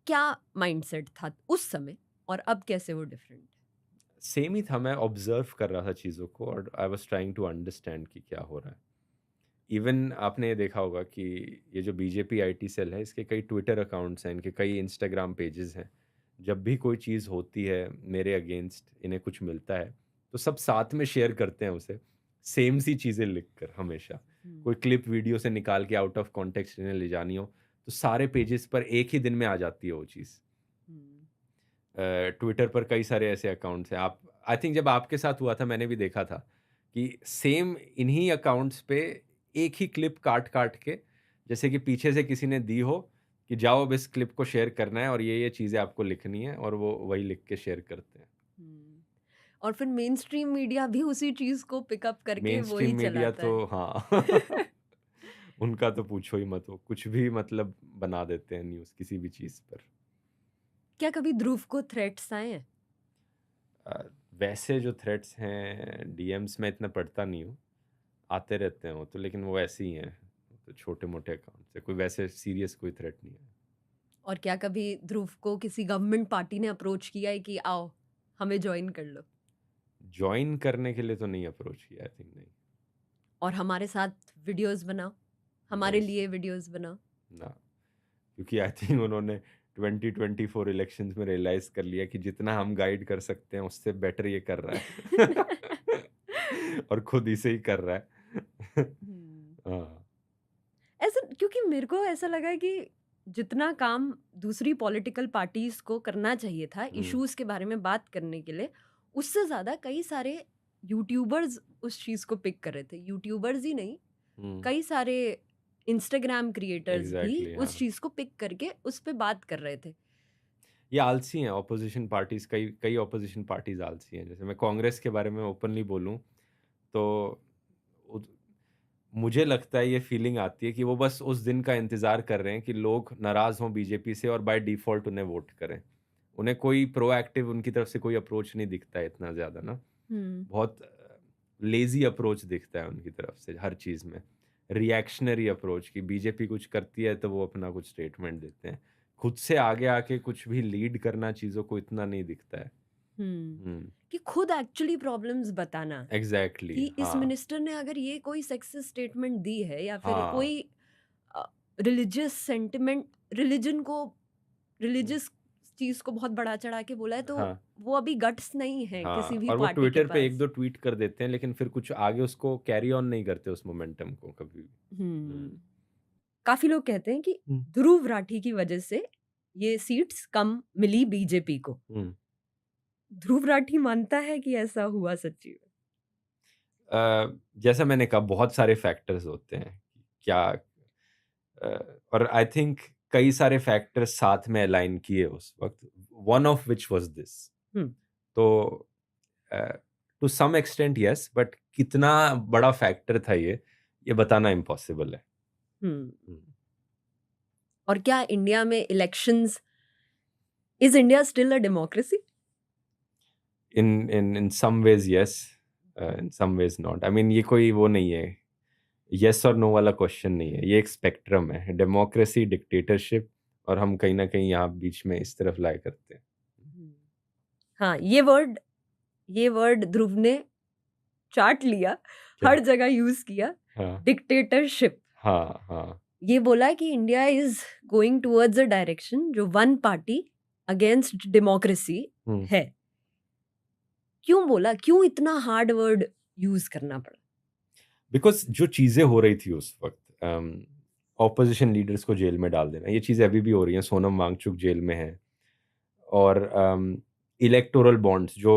क्या माइंडसेट था उस समय और अब कैसे वो डिफरेंट? सेम ही था, मैं ऑब्जर्व कर रहा था चीज़ों को और I was trying to understand कि क्या हो रहा है। इवन आपने ये देखा होगा कि ये जो बीजेपी आईटी सेल है, इसके कई ट्विटर अकाउंट्स हैं, इनके कई इंस्टाग्राम पेजेस हैं। जब भी कोई चीज़ होती है मेरे अगेंस्ट, इन्हें कुछ मिलता है तो सब साथ में शेयर करते हैं उसे, सेम सी चीज़ें लिख कर हमेशा। कोई क्लिप वीडियो से निकाल के आउट ऑफ कॉन्टेक्स्ट इन्हें ले जानी हो तो सारे पेजेस पर एक ही दिन में आ जाती है वो चीज़। ट्विटर पर कई सारे ऐसे अकाउंट्स हैं। आप आई थिंक जब आपके साथ हुआ था मैंने भी देखा था कि सेम इन्हीं अकाउंट्स पे एक ही क्लिप काट काट के, जैसे कि पीछे से किसी ने दी हो कि जाओ अब इस क्लिप को शेयर करना है और ये चीज़ें आपको लिखनी है, और वो वही लिख के शेयर करते हैं। और फिर मेन स्ट्रीम मीडिया भी उसी चीज को पिकअप करके मेन वही स्ट्रीम मीडिया चलाता तो है। हाँ उनका तो पूछो ही मत, हो कुछ भी मतलब बना देते हैं न्यूज़ किसी भी चीज़ पर। क्या कभी ध्रुव को थ्रेट्स आए हैं? वैसे जो थ्रेट्स हैं डीएम्स में इतना पढ़ता नहीं हूँ, आते रहते हैं वो तो, लेकिन वो ऐसे ही हैं, तो छोटे मोटे अकाउंट से, कोई वैसे सीरियस कोई थ्रेट नहीं है। और क्या कभी ध्रुव को किसी गवर्नमेंट पार्टी ने अप्रोच किया है कि आओ हमें ज्वाइन कर लो, ज्वाइन करने के लिए तो नहीं अप्रोच किया, आई थिंक नहीं। और हमारे साथ वीडियोस बनाओ, हमारे नहीं। लिए वीडियोस बनाओ? ना, क्योंकि आई थिंक उन्होंने 2024 इलेक्शंस में रियलाइज कर लिया कि जितना हम गाइड कर सकते हैं उससे बेटर ये कर रहा है और खुद इसे ही कर रहा है। हाँ, ऐसा क्योंकि मेरे को ऐसा लगा कि जितना काम दूसरी पॉलिटिकल पार्टीज को करना चाहिए था इश्यूज के बारे में बात करने के लिए, उससे ज्यादा कई सारे यूट्यूबर्स उस चीज को पिक कर रहे थे। यूट्यूबर्स ही नहीं, कई सारे इंस्टाग्राम क्रिएटर्स भी Exactly, हाँ। उस चीज को पिक करके उस पे बात कर रहे थे। ये आलसी हैं ऑपोजिशन पार्टीज, कई ऑपोजिशन पार्टीज आलसी हैं। जैसे मैं कांग्रेस के बारे में ओपनली बोलूं तो मुझे लगता है, ये फीलिंग आती है कि वो बस उस दिन का इंतज़ार कर रहे हैं कि लोग नाराज़ हों बीजेपी से और बाय डिफ़ॉल्ट उन्हें वोट करें। उन्हें कोई प्रोएक्टिव उनकी तरफ से कोई अप्रोच नहीं दिखता है इतना ज़्यादा ना। बहुत लेज़ी अप्रोच दिखता है उनकी तरफ से हर चीज़ में। रिएक्शनरी अप्रोच कि बीजेपी कुछ करती है तो वो अपना कुछ स्टेटमेंट देते हैं। खुद से आगे आके कुछ भी लीड करना चीज़ों को इतना नहीं दिखता है। कि खुद एक्चुअली प्रॉब्लम्स बताना एग्जैक्टली कि इस हाँ, मिनिस्टर ने अगर ये कोई सेक्सिस्ट स्टेटमेंट दी है या फिर हाँ। कोई रिलीजियस सेंटिमेंट, रिलीजियस चीज को बहुत बड़ा चढ़ा के बोला है, तो हाँ। वो अभी गट्स नहीं है हाँ, किसी भी और वो पार्टी के ट्विटर पे एक पास। दो ट्वीट कर देते हैं लेकिन फिर कुछ आगे उसको कैरी ऑन नहीं करते उस मोमेंटम को कभी भी। काफी लोग कहते हैं कि हम्म। ध्रुव राठी की वजह से ये सीट्स कम मिली बीजेपी को। ध्रुव राठी मानता है कि ऐसा हुआ सच्ची में? जैसा मैंने कहा बहुत सारे फैक्टर्स होते हैं क्या, और आई थिंक कई सारे फैक्टर्स साथ में अलाइन किए उस वक्त, one of which was this. तो to some extent yes, but कितना बड़ा फैक्टर था ये बताना इम्पॉसिबल है। और क्या इंडिया में elections, is India still a democracy? in some ways yes, in some ways not. I mean ये कोई वो नहीं है, yes और no वाला क्वेश्चन नहीं है, ये एक स्पेक्ट्रम है, डेमोक्रेसी, डिक्टेटरशिप, और हम कहीं ना कहीं यहाँ बीच में इस तरफ लाए करते हैं। हाँ, ये वर्ड ध्रुव ने चाट लिया, हर जगह यूज किया, हाँ डिक्टेटरशिप। हाँ हाँ, ये बोला कि India is going towards a direction जो वन पार्टी अगेंस्ट डेमोक्रेसी है। क्यों बोला, क्यों इतना हार्ड वर्ड यूज करना पड़ा? बिकॉज जो चीज़ें हो रही थी उस वक्त, ऑपोजिशन लीडर्स को जेल में डाल देना, ये चीज़ें अभी भी हो रही हैं। सोनम वांगचुक जेल में है, और इलेक्टोरल बॉन्ड्स जो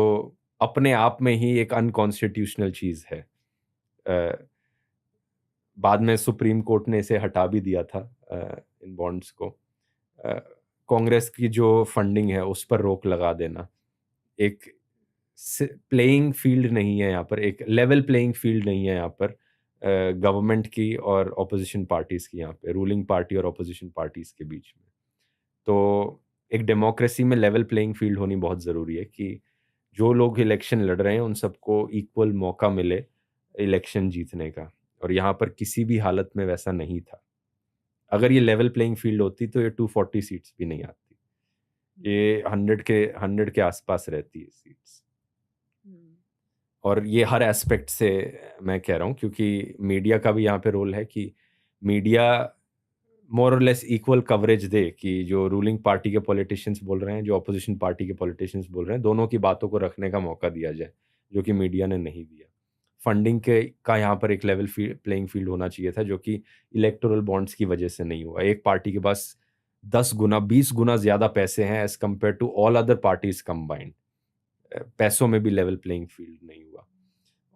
अपने आप में ही एक अनकॉन्स्टिट्यूशनल चीज़ है। बाद में सुप्रीम कोर्ट ने इसे हटा भी दिया था, इन बॉन्ड्स को। कांग्रेस की जो फंडिंग है उस पर रोक लगा देना, एक प्लेइंग फील्ड नहीं है यहाँ पर, एक लेवल प्लेइंग फील्ड नहीं है यहाँ पर गवर्नमेंट की और ऑपोजिशन पार्टीज की, यहाँ पे रूलिंग पार्टी और ऑपोजिशन पार्टीज के बीच में। तो एक डेमोक्रेसी में लेवल प्लेइंग फील्ड होनी बहुत ज़रूरी है कि जो लोग इलेक्शन लड़ रहे हैं उन सबको इक्वल मौका मिले इलेक्शन जीतने का, और यहाँ पर किसी भी हालत में वैसा नहीं था। अगर ये लेवल प्लेइंग फील्ड होती तो ये 240 सीट्स भी नहीं आती, ये 100 के आसपास रहती है सीट्स। और ये हर एस्पेक्ट से मैं कह रहा हूँ, क्योंकि मीडिया का भी यहाँ पे रोल है कि मीडिया मोर और लेस इक्वल कवरेज दे कि जो रूलिंग पार्टी के पॉलिटिशियंस बोल रहे हैं, जो अपोजिशन पार्टी के पॉलिटिशियंस बोल रहे हैं, दोनों की बातों को रखने का मौका दिया जाए, जो कि मीडिया ने नहीं दिया। फंडिंग के का यहाँ पर एक लेवल प्लेइंग फील्ड होना चाहिए था, जो कि इलेक्टोरल बॉन्ड्स की वजह से नहीं हुआ। एक पार्टी के पास 10 गुना 20 गुना ज़्यादा पैसे हैं as compared to all other parties combined. पैसों में भी लेवल प्लेइंग फील्ड नहीं हुआ।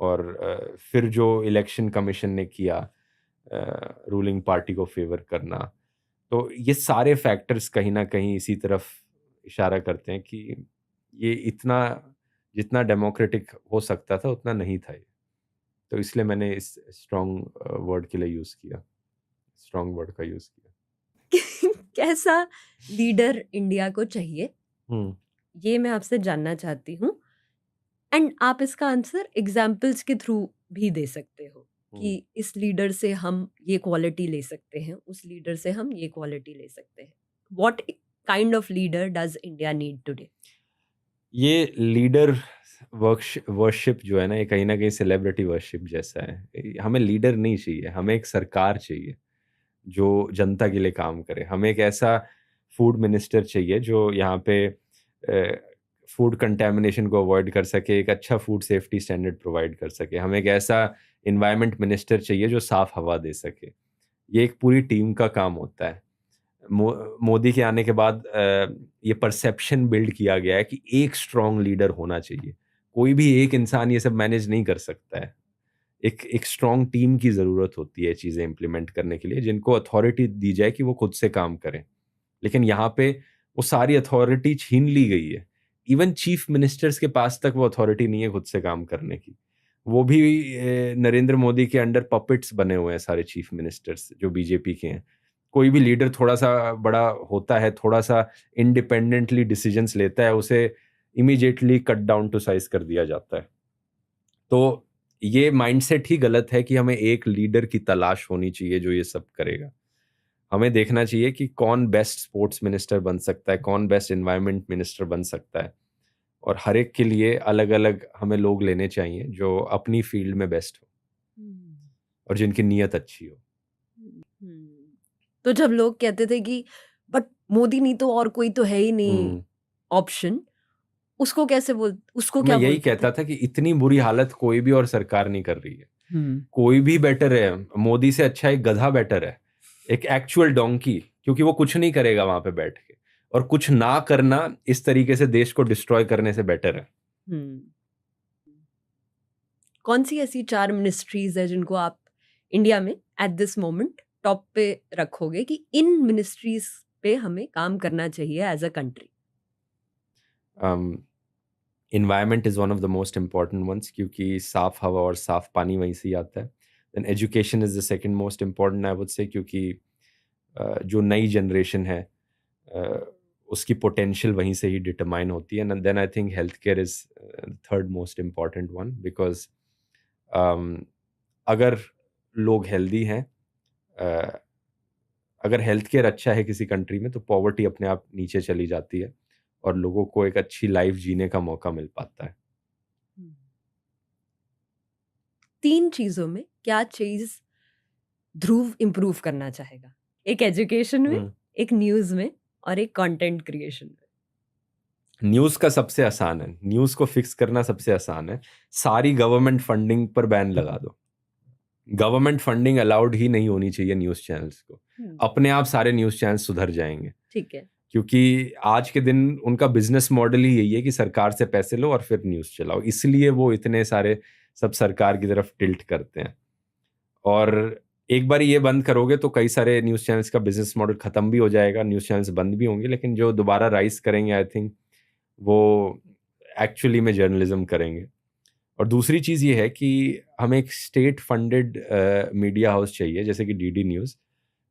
और फिर जो इलेक्शन कमीशन ने किया रूलिंग पार्टी को फेवर करना, तो ये सारे फैक्टर्स कहीं ना कहीं इसी तरफ इशारा करते हैं कि ये इतना जितना डेमोक्रेटिक हो सकता था उतना नहीं था ये। तो इसलिए मैंने इस स्ट्रॉन्ग वर्ड के लिए यूज़ किया, स्ट्रॉन्ग वर्ड का यूज़ किया। कैसा लीडर इंडिया को चाहिए, ये मैं आपसे जानना चाहती हूँ। एंड आप इसका आंसर एग्जाम्पल्स के थ्रू भी दे सकते हो कि इस लीडर से हम ये क्वालिटी ले सकते हैं, उस लीडर से हम ये क्वालिटी ले सकते हैं। What kind of leader does India need today? ये लीडर वर्शिप जो है ना, ये कहीं ना कहीं सेलिब्रिटी वर्शिप जैसा है। हमें लीडर नहीं चाहिए, हमें एक सरकार चाहिए जो जनता के लिए काम करे। हमें एक ऐसा फूड मिनिस्टर चाहिए जो यहाँ पे फूड कंटेमिनेशन को अवॉइड कर सके, एक अच्छा फूड सेफ्टी स्टैंडर्ड प्रोवाइड कर सके। हमें एक ऐसा इन्वायरमेंट मिनिस्टर चाहिए जो साफ हवा दे सके। ये एक पूरी टीम का काम होता है। मोदी के आने के बाद ये परसेप्शन बिल्ड किया गया है कि एक स्ट्रॉन्ग लीडर होना चाहिए। कोई भी एक इंसान ये सब मैनेज नहीं कर सकता है। एक स्ट्रॉन्ग टीम की ज़रूरत होती है चीज़ें इम्प्लीमेंट करने के लिए, जिनको अथॉरिटी दी जाए कि वो खुद से काम करें। लेकिन यहाँ पे वो सारी अथॉरिटी छीन ली गई है। इवन चीफ मिनिस्टर्स के पास तक वो अथॉरिटी नहीं है खुद से काम करने की। वो भी नरेंद्र मोदी के अंडर पपेट्स बने हुए हैं सारे चीफ मिनिस्टर्स जो बीजेपी के हैं। कोई भी लीडर थोड़ा सा बड़ा होता है, थोड़ा सा इंडिपेंडेंटली डिसीजंस लेता है, उसे immediately cut down to size कर दिया जाता है। तो ये माइंडसेट ही गलत है कि हमें एक लीडर की तलाश होनी चाहिए जो ये सब करेगा। हमें देखना चाहिए कि कौन बेस्ट स्पोर्ट्स मिनिस्टर बन सकता है, कौन बेस्ट एनवायरनमेंट मिनिस्टर बन सकता है, और हर एक के लिए अलग अलग हमें लोग लेने चाहिए जो अपनी फील्ड में बेस्ट हो और जिनकी नीयत अच्छी हो। तो जब लोग कहते थे कि बट मोदी नहीं तो और कोई तो है ही नहीं ऑप्शन, उसको कैसे उसको क्या मैं यही बोलते कहता थे? था कि इतनी बुरी हालत कोई भी और सरकार नहीं कर रही है। कोई भी बेटर है, मोदी से अच्छा एक गधा बेटर है, एक एक्चुअल डोंकी, क्योंकि वो कुछ नहीं करेगा वहां पे बैठ के, और कुछ ना करना इस तरीके से देश को डिस्ट्रॉय करने से बेटर है। कौन सी ऐसी 4 मिनिस्ट्रीज है जिनको आप इंडिया में एट दिस मोमेंट टॉप पे रखोगे कि इन मिनिस्ट्रीज पे हमें काम करना चाहिए as a country? Environment is one of the most important ones, क्योंकि साफ हवा और साफ पानी वहीं से ही आता है। Then education is the second most important, I would say, क्योंकि जो नई जनरेशन है उसकी पोटेंशियल वहीं से ही डिटरमाइन होती है। And then I think healthcare is third most important one, because अगर लोग हेल्दी हैं, अगर हेल्थ केयर अच्छा है किसी कंट्री में, तो पॉवर्टी अपने आप नीचे चली जाती है और लोगों को एक अच्छी लाइफ जीने का मौका मिल पाता है। 3 चीजों में क्या चीज ध्रुव इम्प्रूव करना चाहेगा? एक एजुकेशन में, एक न्यूज में और एक कंटेंट क्रिएशन में। न्यूज़ का सबसे आसान है, न्यूज़ को फिक्स करना सबसे आसान है। सारी गवर्नमेंट फंडिंग पर बैन लगा दो। गवर्नमेंट फंडिंग अलाउड ही नहीं होनी चाहिए न्यूज़ चैनल्स को। अपने आप सारे न्यूज़ चैनल सुधर जाएंगे। ठीक है। क्योंकि आज के दिन उनका बिजनेस मॉडल ही यही है कि सरकार से पैसे लो और फिर न्यूज़ चलाओ, इसलिए वो इतने सारे सब सरकार की तरफ टिल्ट करते हैं। और एक बार ये बंद करोगे तो कई सारे न्यूज़ चैनल्स का बिजनेस मॉडल ख़त्म भी हो जाएगा, न्यूज़ चैनल्स बंद भी होंगे, लेकिन जो दोबारा राइज करेंगे आई थिंक वो एक्चुअली में जर्नलिज्म करेंगे। और दूसरी चीज़ ये है कि हमें एक स्टेट फंडेड मीडिया हाउस चाहिए, जैसे कि डीडी न्यूज़,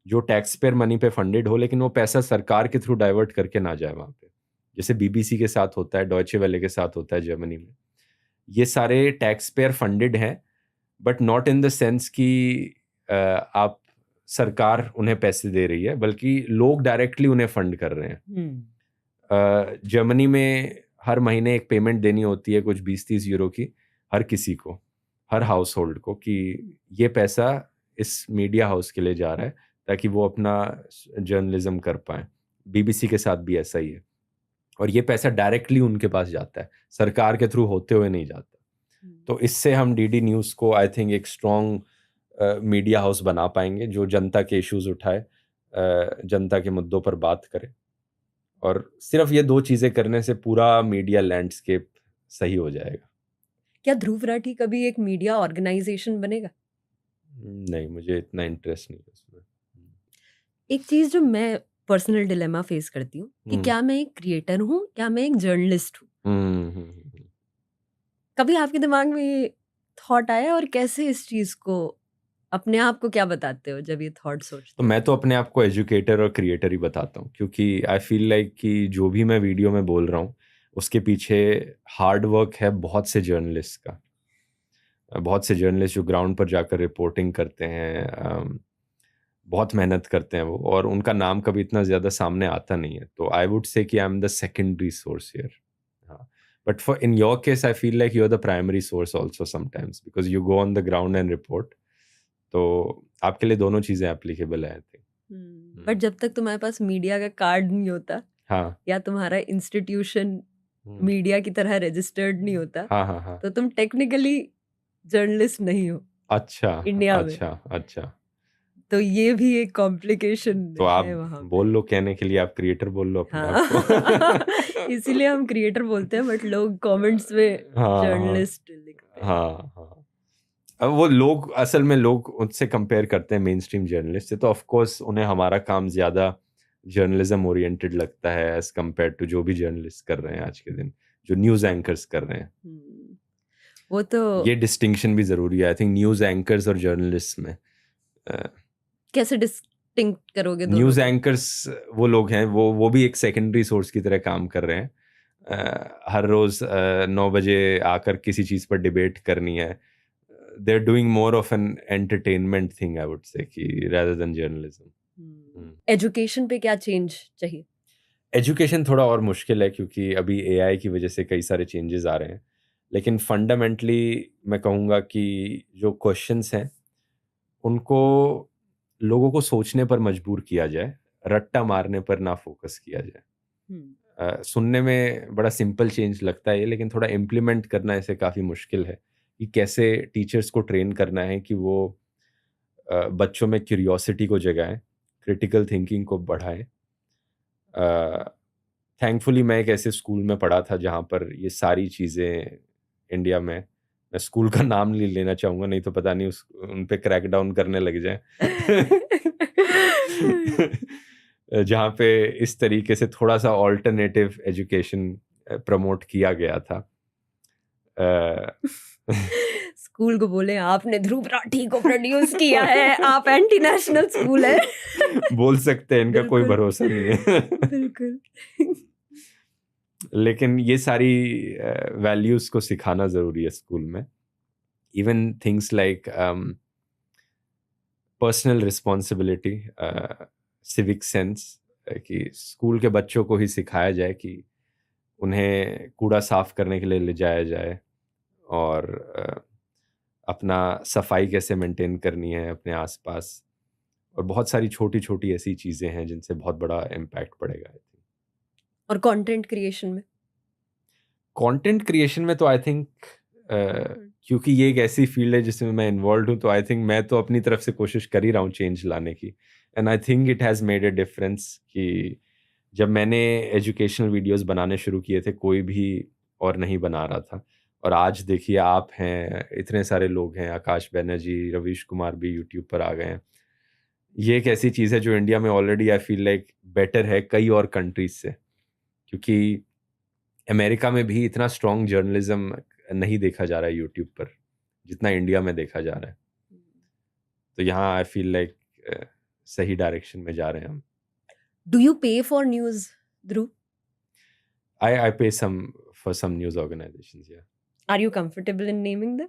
जो टैक्स पेयर मनी पे फंडेड हो, लेकिन वो पैसा सरकार के थ्रू डाइवर्ट करके ना जाए वहाँ पे, जैसे बीबीसी के साथ होता है, डॉयचे वेले के साथ होता है जर्मनी में। ये सारे टैक्स पेयर फंडेड हैं, but not in the sense कि आप सरकार उन्हें पैसे दे रही है, बल्कि लोग डायरेक्टली उन्हें फंड कर रहे हैं। जर्मनी में हर महीने एक पेमेंट देनी होती है कुछ 20-30 यूरो की हर किसी को, हर हाउस होल्ड को, कि ये पैसा इस मीडिया हाउस के लिए जा रहा है ताकि वो अपना जर्नलिज्म कर पाएँ। बीबीसी के साथ भी ऐसा ही है, और ये पैसा डायरेक्टली उनके पास जाता है, सरकार के थ्रू होते हुए नहीं जाता। तो इससे हम डीडी न्यूज़ को आई थिंक एक स्ट्रॉन्ग मीडिया हाउस बना पाएंगे जो जनता के इश्यूज उठाए, जनता के मुद्दों पर बात करे, और सिर्फ ये 2 चीज़ें करने से पूरा मीडिया लैंडस्केप सही हो जाएगा। क्या ध्रुव राठी कभी एक मीडिया ऑर्गेनाइजेशन बनेगा? नहीं, मुझे इतना इंटरेस्ट नहीं है उसमें। एक चीज जो मैं पर्सनल डिलेमा फेस करती हूँ कि क्या मैं एक क्रिएटर हूँ, क्या मैं एक जर्नलिस्ट हूँ? कभी आपके दिमाग में ये थॉट आया, और कैसे इस चीज को अपने आप को क्या बताते हो जब ये थॉट सोचते तो मैं तो अपने आप को एजुकेटर और क्रिएटर ही बताता हूँ, क्योंकि आई फील लाइक कि जो भी मैं वीडियो में बोल रहा हूँ उसके पीछे हार्ड वर्क है बहुत से जर्नलिस्ट का, बहुत से जर्नलिस्ट जो ग्राउंड पर जाकर रिपोर्टिंग करते हैं, बहुत मेहनत करते हैं वो, और उनका नाम कभी इतना ज़्यादा सामने आता नहीं है। तो आई वुड से कि I am the secondary source here. हाँ, but for in your case I feel like you are the primary source also sometimes, because you go on the ground and report. तो आपके लिए दोनों चीज़ें applicable है I think. But जब तक तुम्हारे पास मीडिया का कार्ड नहीं होता, हाँ, या तुम्हारा इंस्टीट्यूशन मीडिया की तरह रजिस्टर्ड नहीं होता, हाँ, हाँ, हाँ, तो तुम टेक्निकली जर्नलिस्ट नहीं हो अच्छा, इंडिया में। अच्छा। तो ये भी एक कॉम्प्लिकेशन तो है आप वहाँ पे। बोल लो, कहने के लिए आप क्रिएटर बोल लो अपने हाँ आप को। इसीलिए हम क्रिएटर बोलते हैं, बट लोग कमेंट्स में हाँ, जर्नलिस्ट लिखते हैं। हाँ। अब वो लोग असल में लोग उनसे कंपेयर करते हैं मेन स्ट्रीम जर्नलिस्ट से, तो ऑफ कोर्स उन्हें हमारा काम ज़्यादा जर्नलिज्म ओरिएंटेड लगता है एज कंपेयर टू जो भी जर्नलिस्ट कर रहे हैं आज के दिन, जो न्यूज़ एंकर्स कर रहे हैं। वो तो ये डिस्टिंक्शन भी ज़रूरी है आई थिंक न्यूज़ एंकर्स और जर्नलिस्ट में। कैसे डिस्टिंक्ट करोगे दोनों न्यूज़ को? एंकर्स वो लोग हैं, वो भी एक सेकेंडरी सोर्स की तरह काम कर रहे हैं। हर रोज़ 9 बजे आकर किसी चीज़ पर डिबेट करनी है। They're doing more of an entertainment thing, I would say, कि rather than journalism. एजुकेशन पे क्या चेंज चाहिए? एजुकेशन थोड़ा और मुश्किल है क्योंकि अभी AI की वजह से कई सारे चेंजेस आ रहे हैं, लेकिन फंडामेंटली मैं कहूँगा कि जो क्वेश्चंस हैं उनको लोगों को सोचने पर मजबूर किया जाए, रट्टा मारने पर ना फोकस किया जाए। सुनने में बड़ा सिंपल चेंज लगता है ये, लेकिन थोड़ा इम्प्लीमेंट करना ऐसे काफ़ी मुश्किल है कि कैसे टीचर्स को ट्रेन करना है कि वो बच्चों में क्यूरियोसिटी को जगाएं, क्रिटिकल थिंकिंग को बढ़ाएं। थैंकफुली मैं एक ऐसे स्कूल में पढ़ा था जहाँ पर ये सारी चीज़ें इंडिया में, मैं स्कूल का नाम नहीं लेना चाहूँगा, नहीं तो पता नहीं उन पे क्रैक डाउन करने लग जाए जहाँ पे इस तरीके से थोड़ा सा ऑल्टरनेटिव एजुकेशन प्रमोट किया गया था। स्कूल को बोले आपने ध्रुव राठी को प्रोड्यूस किया है, आप एंटी नेशनल स्कूल है। बोल सकते हैं, इनका कोई बिल्कुल। भरोसा नहीं है। बिल्कुल। लेकिन ये सारी वैल्यूज को सिखाना जरूरी है स्कूल में। Even things like personal responsibility, civic sense, कि स्कूल के बच्चों को ही सिखाया जाए कि उन्हें कूड़ा साफ करने के लिए ले जाया जाए, और अपना सफाई कैसे मेंटेन करनी है अपने आसपास, और बहुत सारी छोटी छोटी ऐसी चीज़ें हैं जिनसे बहुत बड़ा इम्पैक्ट पड़ेगा। और कंटेंट क्रिएशन में? कंटेंट क्रिएशन में तो आई थिंक क्योंकि ये एक ऐसी फील्ड है जिसमें मैं इन्वॉल्व हूँ, तो आई थिंक मैं तो अपनी तरफ से कोशिश कर ही रहा हूँ चेंज लाने की, and I think it has made a difference. कि जब मैंने एजुकेशनल वीडियोस बनाने शुरू किए थे कोई भी और नहीं बना रहा था, और आज देखिए आप हैं, इतने सारे लोग हैं, आकाश बैनर्जी, रवीश कुमार भी यूट्यूब पर आ गए हैं। ये एक ऐसी चीज़ है जो इंडिया में already I feel like better है कई और कंट्रीज से, क्योंकि अमेरिका में भी इतना स्ट्रॉन्ग जर्नलिज्म नहीं देखा जा रहा है यूट्यूब पर जितना इंडिया में देखा जा रहा है। तो यहाँ आई फील लाइक सही डायरेक्शन में जा रहे हैं हम। Do you pay for news, Dhruv? I pay for some news organizations, yeah. Are you comfortable in naming them?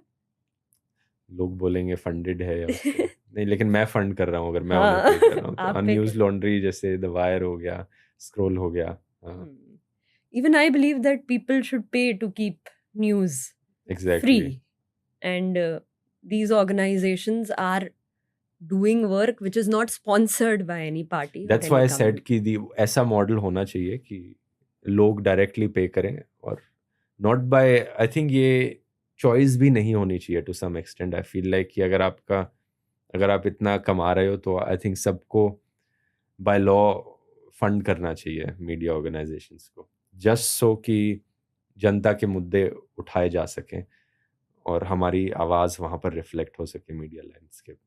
लोग बोलेंगे फंडेड है या उसके नहीं, लेकिन मैं फंड कर रहा हूँ, अगर मैं हाँ, उन्हें पे कर रहा हूँ आप तो पे न्यूज़ कर- लॉन्ड्री जैसे द वायर हो गया, स्क्रॉल हो गया, हाँ, Even I believe that people should pay to keep news exactly. free, and these organizations are doing work which is not sponsored by any party or That's why I any said government. कि ऐसा model होना चाहिए कि लोग directly pay करें, और not by, I think ये choice भी नहीं होनी चाहिए to some extent. I feel like कि अगर आप इतना कमा रहे हो तो आई थिंक सबको बाय लॉ फंड करना चाहिए मीडिया ऑर्गेनाइजेशंस को, जस्ट सो कि जनता के मुद्दे उठाए जा सकें और हमारी आवाज़ वहाँ पर रिफ्लेक्ट हो सके मीडिया लैंडस्केप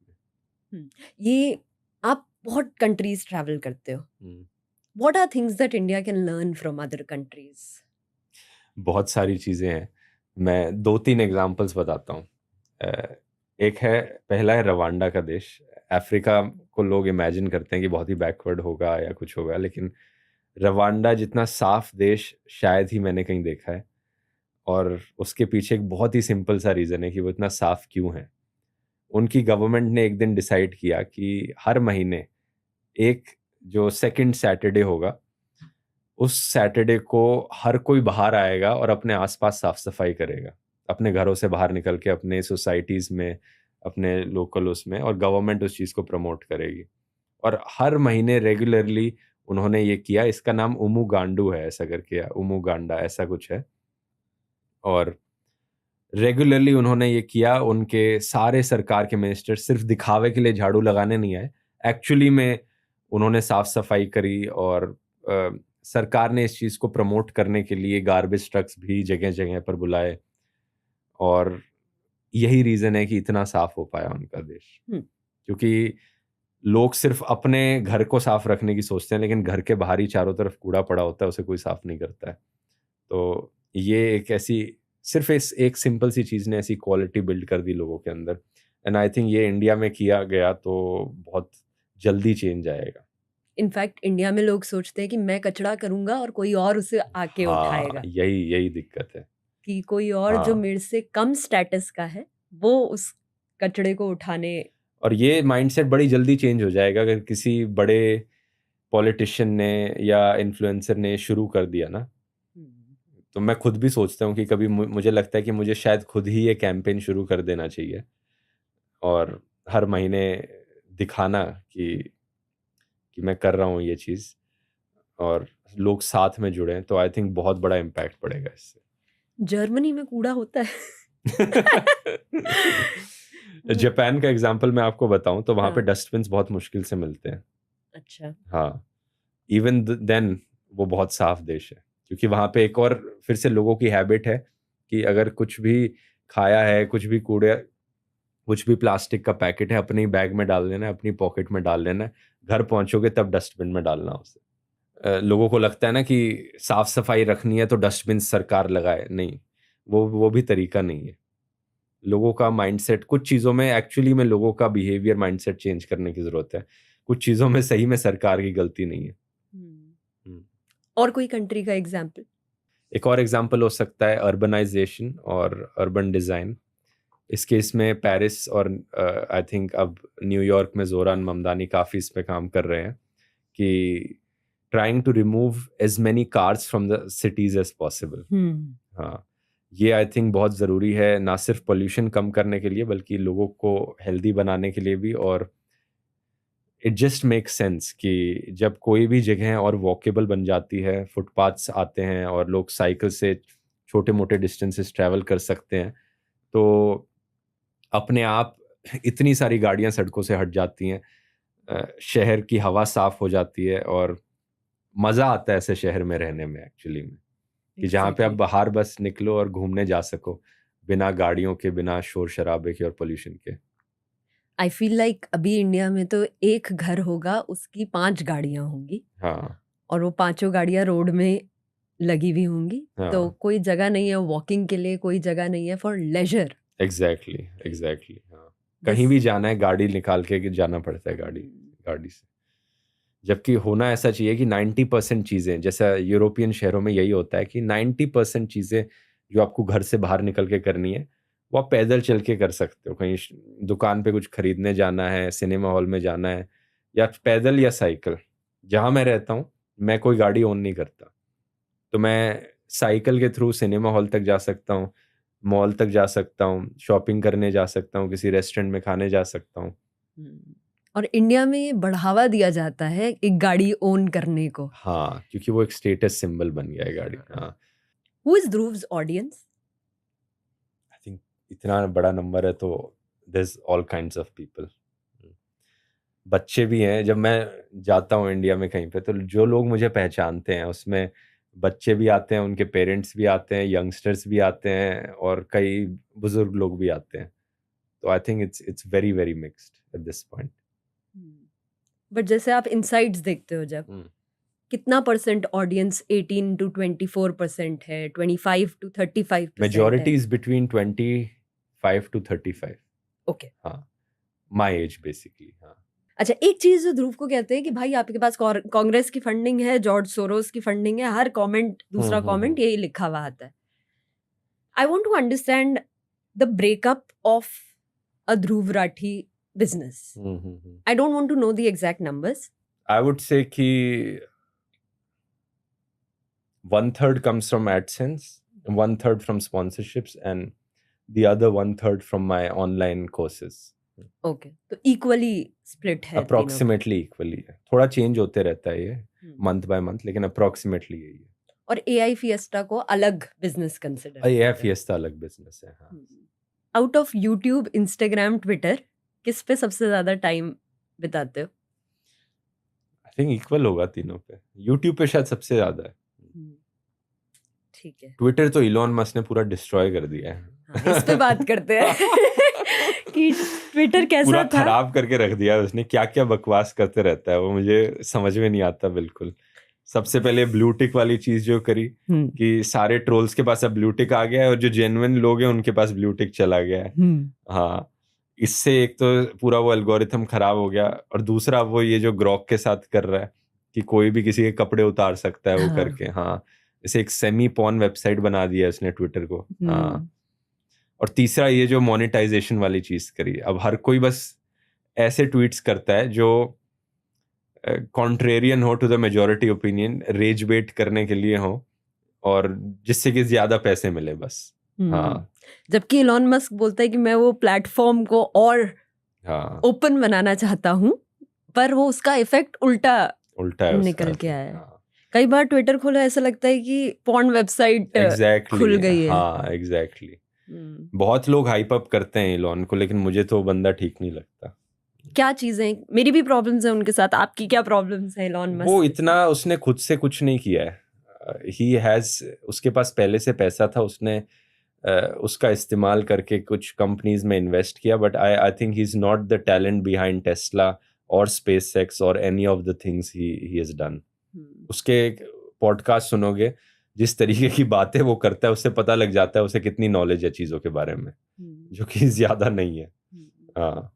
में। ये आप बहुत कंट्रीज ट्रैवल करते हो, what are things that India can learn from other countries? बहुत सारी चीज़ें हैं, मैं 2-3 एग्जांपल्स बताता हूँ। एक है, पहला है रवांडा का देश। अफ्रीका को लोग इमेजिन करते हैं कि बहुत ही बैकवर्ड होगा या कुछ होगा, लेकिन रवांडा जितना साफ देश शायद ही मैंने कहीं देखा है। और उसके पीछे एक बहुत ही सिंपल सा रीज़न है कि वो इतना साफ क्यों है। उनकी गवर्नमेंट ने एक दिन डिसाइड किया कि हर महीने एक जो सेकंड सैटरडे होगा, उस सैटरडे को हर कोई बाहर आएगा और अपने आसपास साफ सफाई करेगा, अपने घरों से बाहर निकल के, अपने सोसाइटीज़ में, अपने लोकल उसमें, और गवर्नमेंट उस चीज़ को प्रमोट करेगी। और हर महीने रेगुलरली उन्होंने ये किया। इसका नाम उमुगांडू है, ऐसा करके, उमुगांडा ऐसा कुछ है। और रेगुलरली उन्होंने ये किया। उनके सारे सरकार के मिनिस्टर सिर्फ दिखावे के लिए झाड़ू लगाने नहीं आए, एक्चुअली में उन्होंने साफ सफाई करी। और सरकार ने इस चीज़ को प्रमोट करने के लिए गार्बेज ट्रक्स भी जगह जगह पर बुलाए, और यही रीज़न है कि इतना साफ हो पाया उनका देश। क्योंकि लोग सिर्फ अपने घर को साफ रखने की सोचते हैं, लेकिन घर के बाहर ही चारों तरफ कूड़ा पड़ा होता है, उसे कोई साफ नहीं करता है। तो ये एक ऐसी, सिर्फ एक सिंपल सी चीज़ ने ऐसी क्वालिटी बिल्ड कर दी लोगों के अंदर। एंड आई थिंक ये इंडिया में किया गया तो बहुत जल्दी चेंज आएगा। इनफैक्ट इंडिया में लोग सोचते हैं कि मैं कचरा करूंगा और कोई और उसे आके उठाएगा। यही दिक्कत है कि कोई और जो मेरे से कम स्टेटस का है वो उस कचड़े को उठाने। और ये माइंडसेट बड़ी जल्दी चेंज हो जाएगा अगर किसी बड़े पॉलिटिशियन ने या इन्फ्लुएंसर ने शुरू कर दिया ना। तो मैं खुद भी सोचता हूँ कि कभी मुझे लगता है कि मुझे शायद खुद ही ये कैंपेन शुरू कर देना चाहिए और हर महीने दिखाना कि मैं कर रहा हूँ ये चीज़, और लोग साथ में जुड़े, तो आई थिंक बहुत बड़ा इम्पैक्ट पड़ेगा इससे। जर्मनी में कूड़ा होता है। जापान का एग्जांपल मैं आपको बताऊं तो वहाँ पे डस्टबिन्स बहुत मुश्किल से मिलते हैं। अच्छा। हाँ, इवन देन वो बहुत साफ देश है, क्योंकि वहाँ पे एक और फिर से लोगों की हैबिट है कि अगर कुछ भी खाया है, कुछ भी प्लास्टिक का पैकेट है, अपने बैग में डाल लेना है, अपनी पॉकेट में डाल लेना है, घर पहुंचोगे तब डस्टबिन में डालना उसे। लोगों को लगता है ना कि साफ सफाई रखनी है तो डस्टबिन सरकार लगाए, नहीं, वो भी तरीका नहीं है। लोगों का माइंडसेट, कुछ चीज़ों में एक्चुअली में लोगों का बिहेवियर माइंडसेट चेंज करने की ज़रूरत है। कुछ चीज़ों में सही में सरकार की गलती नहीं है। और कोई कंट्री का एग्जाम्पल? एक और एग्जाम्पल हो सकता है अर्बनाइजेशन और अर्बन डिज़ाइन। इस केस में पेरिस और आई थिंक अब न्यूयॉर्क में जोरान ममदानी काफ़ी इस पे काम कर रहे हैं कि trying to remove as many cars from the cities as possible. हाँ, ये आई थिंक बहुत ज़रूरी है, ना सिर्फ पोल्यूशन कम करने के लिए बल्कि लोगों को हेल्दी बनाने के लिए भी। और इट जस्ट मेक सेंस कि जब कोई भी जगह और वॉकेबल बन जाती है, फुटपाथ्स आते हैं और लोग साइकिल से छोटे मोटे डिस्टेंसेस ट्रैवल कर सकते हैं, तो अपने आप इतनी सारी गाड़ियां सड़कों से हट जाती हैं, शहर की हवा साफ हो जाती है और मज़ा आता है ऐसे शहर में रहने में एक्चुअली में, कि जहाँ पे आप बाहर बस निकलो और घूमने जा सको बिना गाड़ियों के, बिना शोर शराबे के और पोल्यूशन के। आई फील लाइक अभी इंडिया में तो एक घर होगा, उसकी 5 गाड़ियां होंगी। हाँ, और वो 5 गाड़ियां रोड में लगी हुई होंगी। हाँ, तो कोई जगह नहीं है वॉकिंग के लिए, कोई जगह नहीं है फॉर लेजर। एग्जैक्टली। हाँ, कहीं भी जाना है गाड़ी निकाल के जाना पड़ता है गाड़ी से। जबकि होना ऐसा चाहिए कि 90% चीज़ें, जैसा यूरोपियन शहरों में यही होता है कि 90% चीज़ें जो आपको घर से बाहर निकल के करनी है वो आप पैदल चल के कर सकते हो। कहीं दुकान पे कुछ खरीदने जाना है, सिनेमा हॉल में जाना है, या पैदल या साइकिल। जहाँ मैं रहता हूँ मैं कोई गाड़ी ओन नहीं करता, तो मैं साइकिल के थ्रू सिनेमा हॉल तक जा सकता हूँ, मॉल तक जा सकता हूँ, शॉपिंग करने जा सकता हूँ, किसी रेस्टोरेंट में खाने जा सकता हूँ। और इंडिया में बढ़ावा दिया जाता है एक गाड़ी ओन करने को। हाँ, क्योंकि वो एक स्टेटस सिंबल बन गया है गाड़ी। हाँ। Who is Dhruv's audience? I think इतना बड़ा नंबर है तो there's all kinds of people. बच्चे भी हैं, जब मैं जाता हूँ इंडिया में कहीं पे तो जो लोग मुझे पहचानते हैं उसमें बच्चे भी आते हैं, उनके पेरेंट्स भी आते हैं, यंगस्टर्स भी आते हैं और कई बुजुर्ग लोग भी आते हैं. तो I think it's very very mixed at this point. But जैसे आप इनसाइट्स देखते हो जब कितना परसेंट ऑडियंस 18 to 24% है, 25 to 35% मेजॉरिटी है? Is between 25 to 35. ओके. हाँ, माय एज बेसिकली. हाँ, अच्छा, एक चीज जो ध्रुव को कहते हैं कि भाई आपके पास कांग्रेस की फंडिंग है, जॉर्ज सोरोस की फंडिंग है, हर कमेंट दूसरा कमेंट यही लिखा हुआ आता है. I want to understand the breakup of a Dhruv Rathee business. I don't want to know the exact numbers. I would say कि 1/3 comes from AdSense, 1/3 from sponsorships, and the other 1/3 from my online courses. Okay, तो equally split है. Approximately equally है. थोड़ा change होते रहता है ये month by month, लेकिन अप्रोक्सीमेटली यही है. और एआई फिएस्टा को अलग बिजनेस कंसिडर. ये फिएस्टा अलग बिजनेस है. हाँ. Out of YouTube, Instagram, Twitter, किस पे सबसे ज्यादा टाइम बिताते हो? आई थिंक इक्वल होगा तीनों पे. यूट्यूब पे शायद सबसे ज्यादा है. ठीक है. ट्विटर तो इलॉन मस्क ने पूरा डिस्ट्रॉय कर दिया है. हाँ, इस पे बात करते हैं कि ट्विटर कैसा पूरा था. खराब करके रख दिया है उसने. क्या क्या बकवास करते रहता है वो, मुझे समझ में नहीं आता बिल्कुल. सबसे पहले ब्लू टिक वाली चीज जो करी कि सारे ट्रोल्स के पास अब ब्लू टिक आ गया है और जो जेन्युइन लोग हैं उनके पास ब्लू टिक चला गया है. हाँ, इससे एक तो पूरा वो एल्गोरिथम खराब हो गया और दूसरा वो ये जो ग्रॉक के साथ कर रहा है कि कोई भी किसी के कपड़े उतार सकता है वो करके. हाँ, इसे एक सेमी पॉर्न वेबसाइट बना दिया है उसने ट्विटर को. हाँ, और तीसरा ये जो मोनेटाइजेशन वाली चीज करी. अब हर कोई बस ऐसे ट्वीट्स करता है जो कॉन्ट्रेरियन हो to the majority opinion, raise bet करने के लिए हो और जिससे कि ज्यादा पैसे मिले बस. हाँ, जबकि इलॉन मस्क बोलता है कि मैं वो प्लेटफॉर्म को और हाँ ओपन बनाना चाहता हूँ, पर वो उसका इफेक्ट उल्टा है निकल उसका. के आया है. हाँ, कई बार ट्विटर खोला ऐसा लगता है कि पॉर्न वेबसाइट exactly, खुल गई है. हाँ एग्जैक्टली. बहुत लोग हाइप अप करते हैं इलॉन को, लेकिन मुझे तो बंदा ठीक नहीं लगता. क्या चीजें, मेरी भी प्रॉब्लम्स है उनके साथ. आपकी क्या प्रॉब्लम्स है इलॉन मस्क? वो इतना उसने खुद से कुछ नहीं किया है. ही हैज, उसके पास पहले से पैसा था, उसने उसका इस्तेमाल करके कुछ कंपनीज में इन्वेस्ट किया. But I think he is not the talent behind Tesla और स्पेसएक्स और any of the things he has done. उसके पॉडकास्ट सुनोगे, जिस तरीके की बातें वो करता है उससे पता लग जाता है उसे कितनी नॉलेज है चीजों के बारे में, जो कि ज्यादा नहीं है. हाँ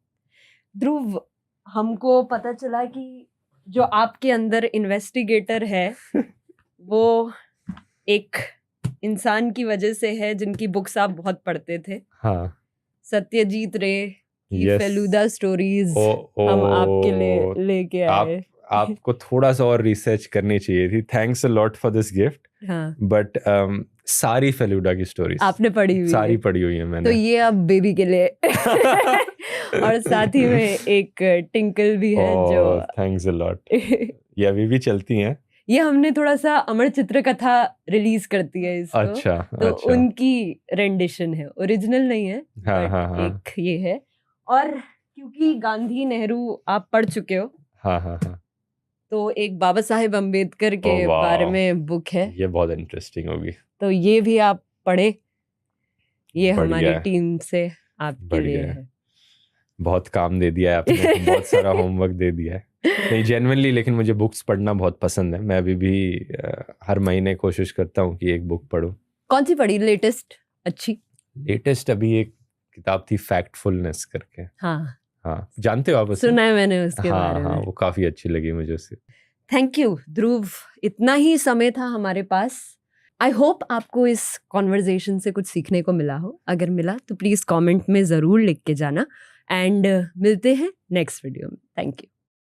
ध्रुव, हमको पता चला कि जो आपके अंदर इन्वेस्टिगेटर है वो एक इंसान की वजह से है जिनकी बुक्स आप बहुत पढ़ते थे. हाँ, सत्यजीत रे की Yes. फेलूदा स्टोरीज हम आपके लिए लेके आए. आपको थोड़ा सा और रिसर्च करनी चाहिए थी. Thanks a lot for this gift. हाँ, बट सारी फेलूडा की स्टोरीज आपने पढ़ी हुई सारी है. पढ़ी हुई है मैंने. तो ये अब बेबी के लिए और साथ ही में एक टिंकल भी है जो थैंक्स अ लॉट. ये अभी भी चलती हैं. ये हमने थोड़ा सा अमर चित्र कथा रिलीज करती है इसको. अच्छा तो अच्छा. उनकी रेंडिशन है, ओरिजिनल नहीं है. हाँ, but हाँ, हाँ. एक ये है. और क्योंकि गांधी नेहरू आप पढ़ चुके हो, हाँ हाँ हाँ, तो एक बाबा साहेब अम्बेडकर के Oh, wow. बारे में बुक है, ये बहुत इंटरेस्टिंग होगी. तो ये भी आप पढ़े. ये बढ़िया हमारी है. टीम से आपके बढ़िया लिए है. है. बहुत काम दे दिया है आपने. बहुत सारा होमवर्क दे दिया है. नहीं जेन्युइनली, लेकिन मुझे बुक्स पढ़ना बहुत पसंद है. मैं अभी भी हर महीने कोशिश करता हूँ कि एक बुक पढूं. कौन सी पढ़ी लेटेस्ट अच्छी? लेटेस्ट अभी एक किताब थी फैक्टफुलनेस करके. हाँ, हाँ, जानते हो आप उसे? सुना है मैंने उसके हाँ बारे हाँ, में. वो काफी अच्छी लगी मुझे उससे. थैंक यू ध्रुव, इतना ही समय था हमारे पास. आई होप आपको इस कॉन्वर्जेशन से कुछ सीखने को मिला हो. अगर मिला तो प्लीज कमेंट में जरूर लिख के जाना. एंड मिलते हैं नेक्स्ट वीडियो में. Thank you.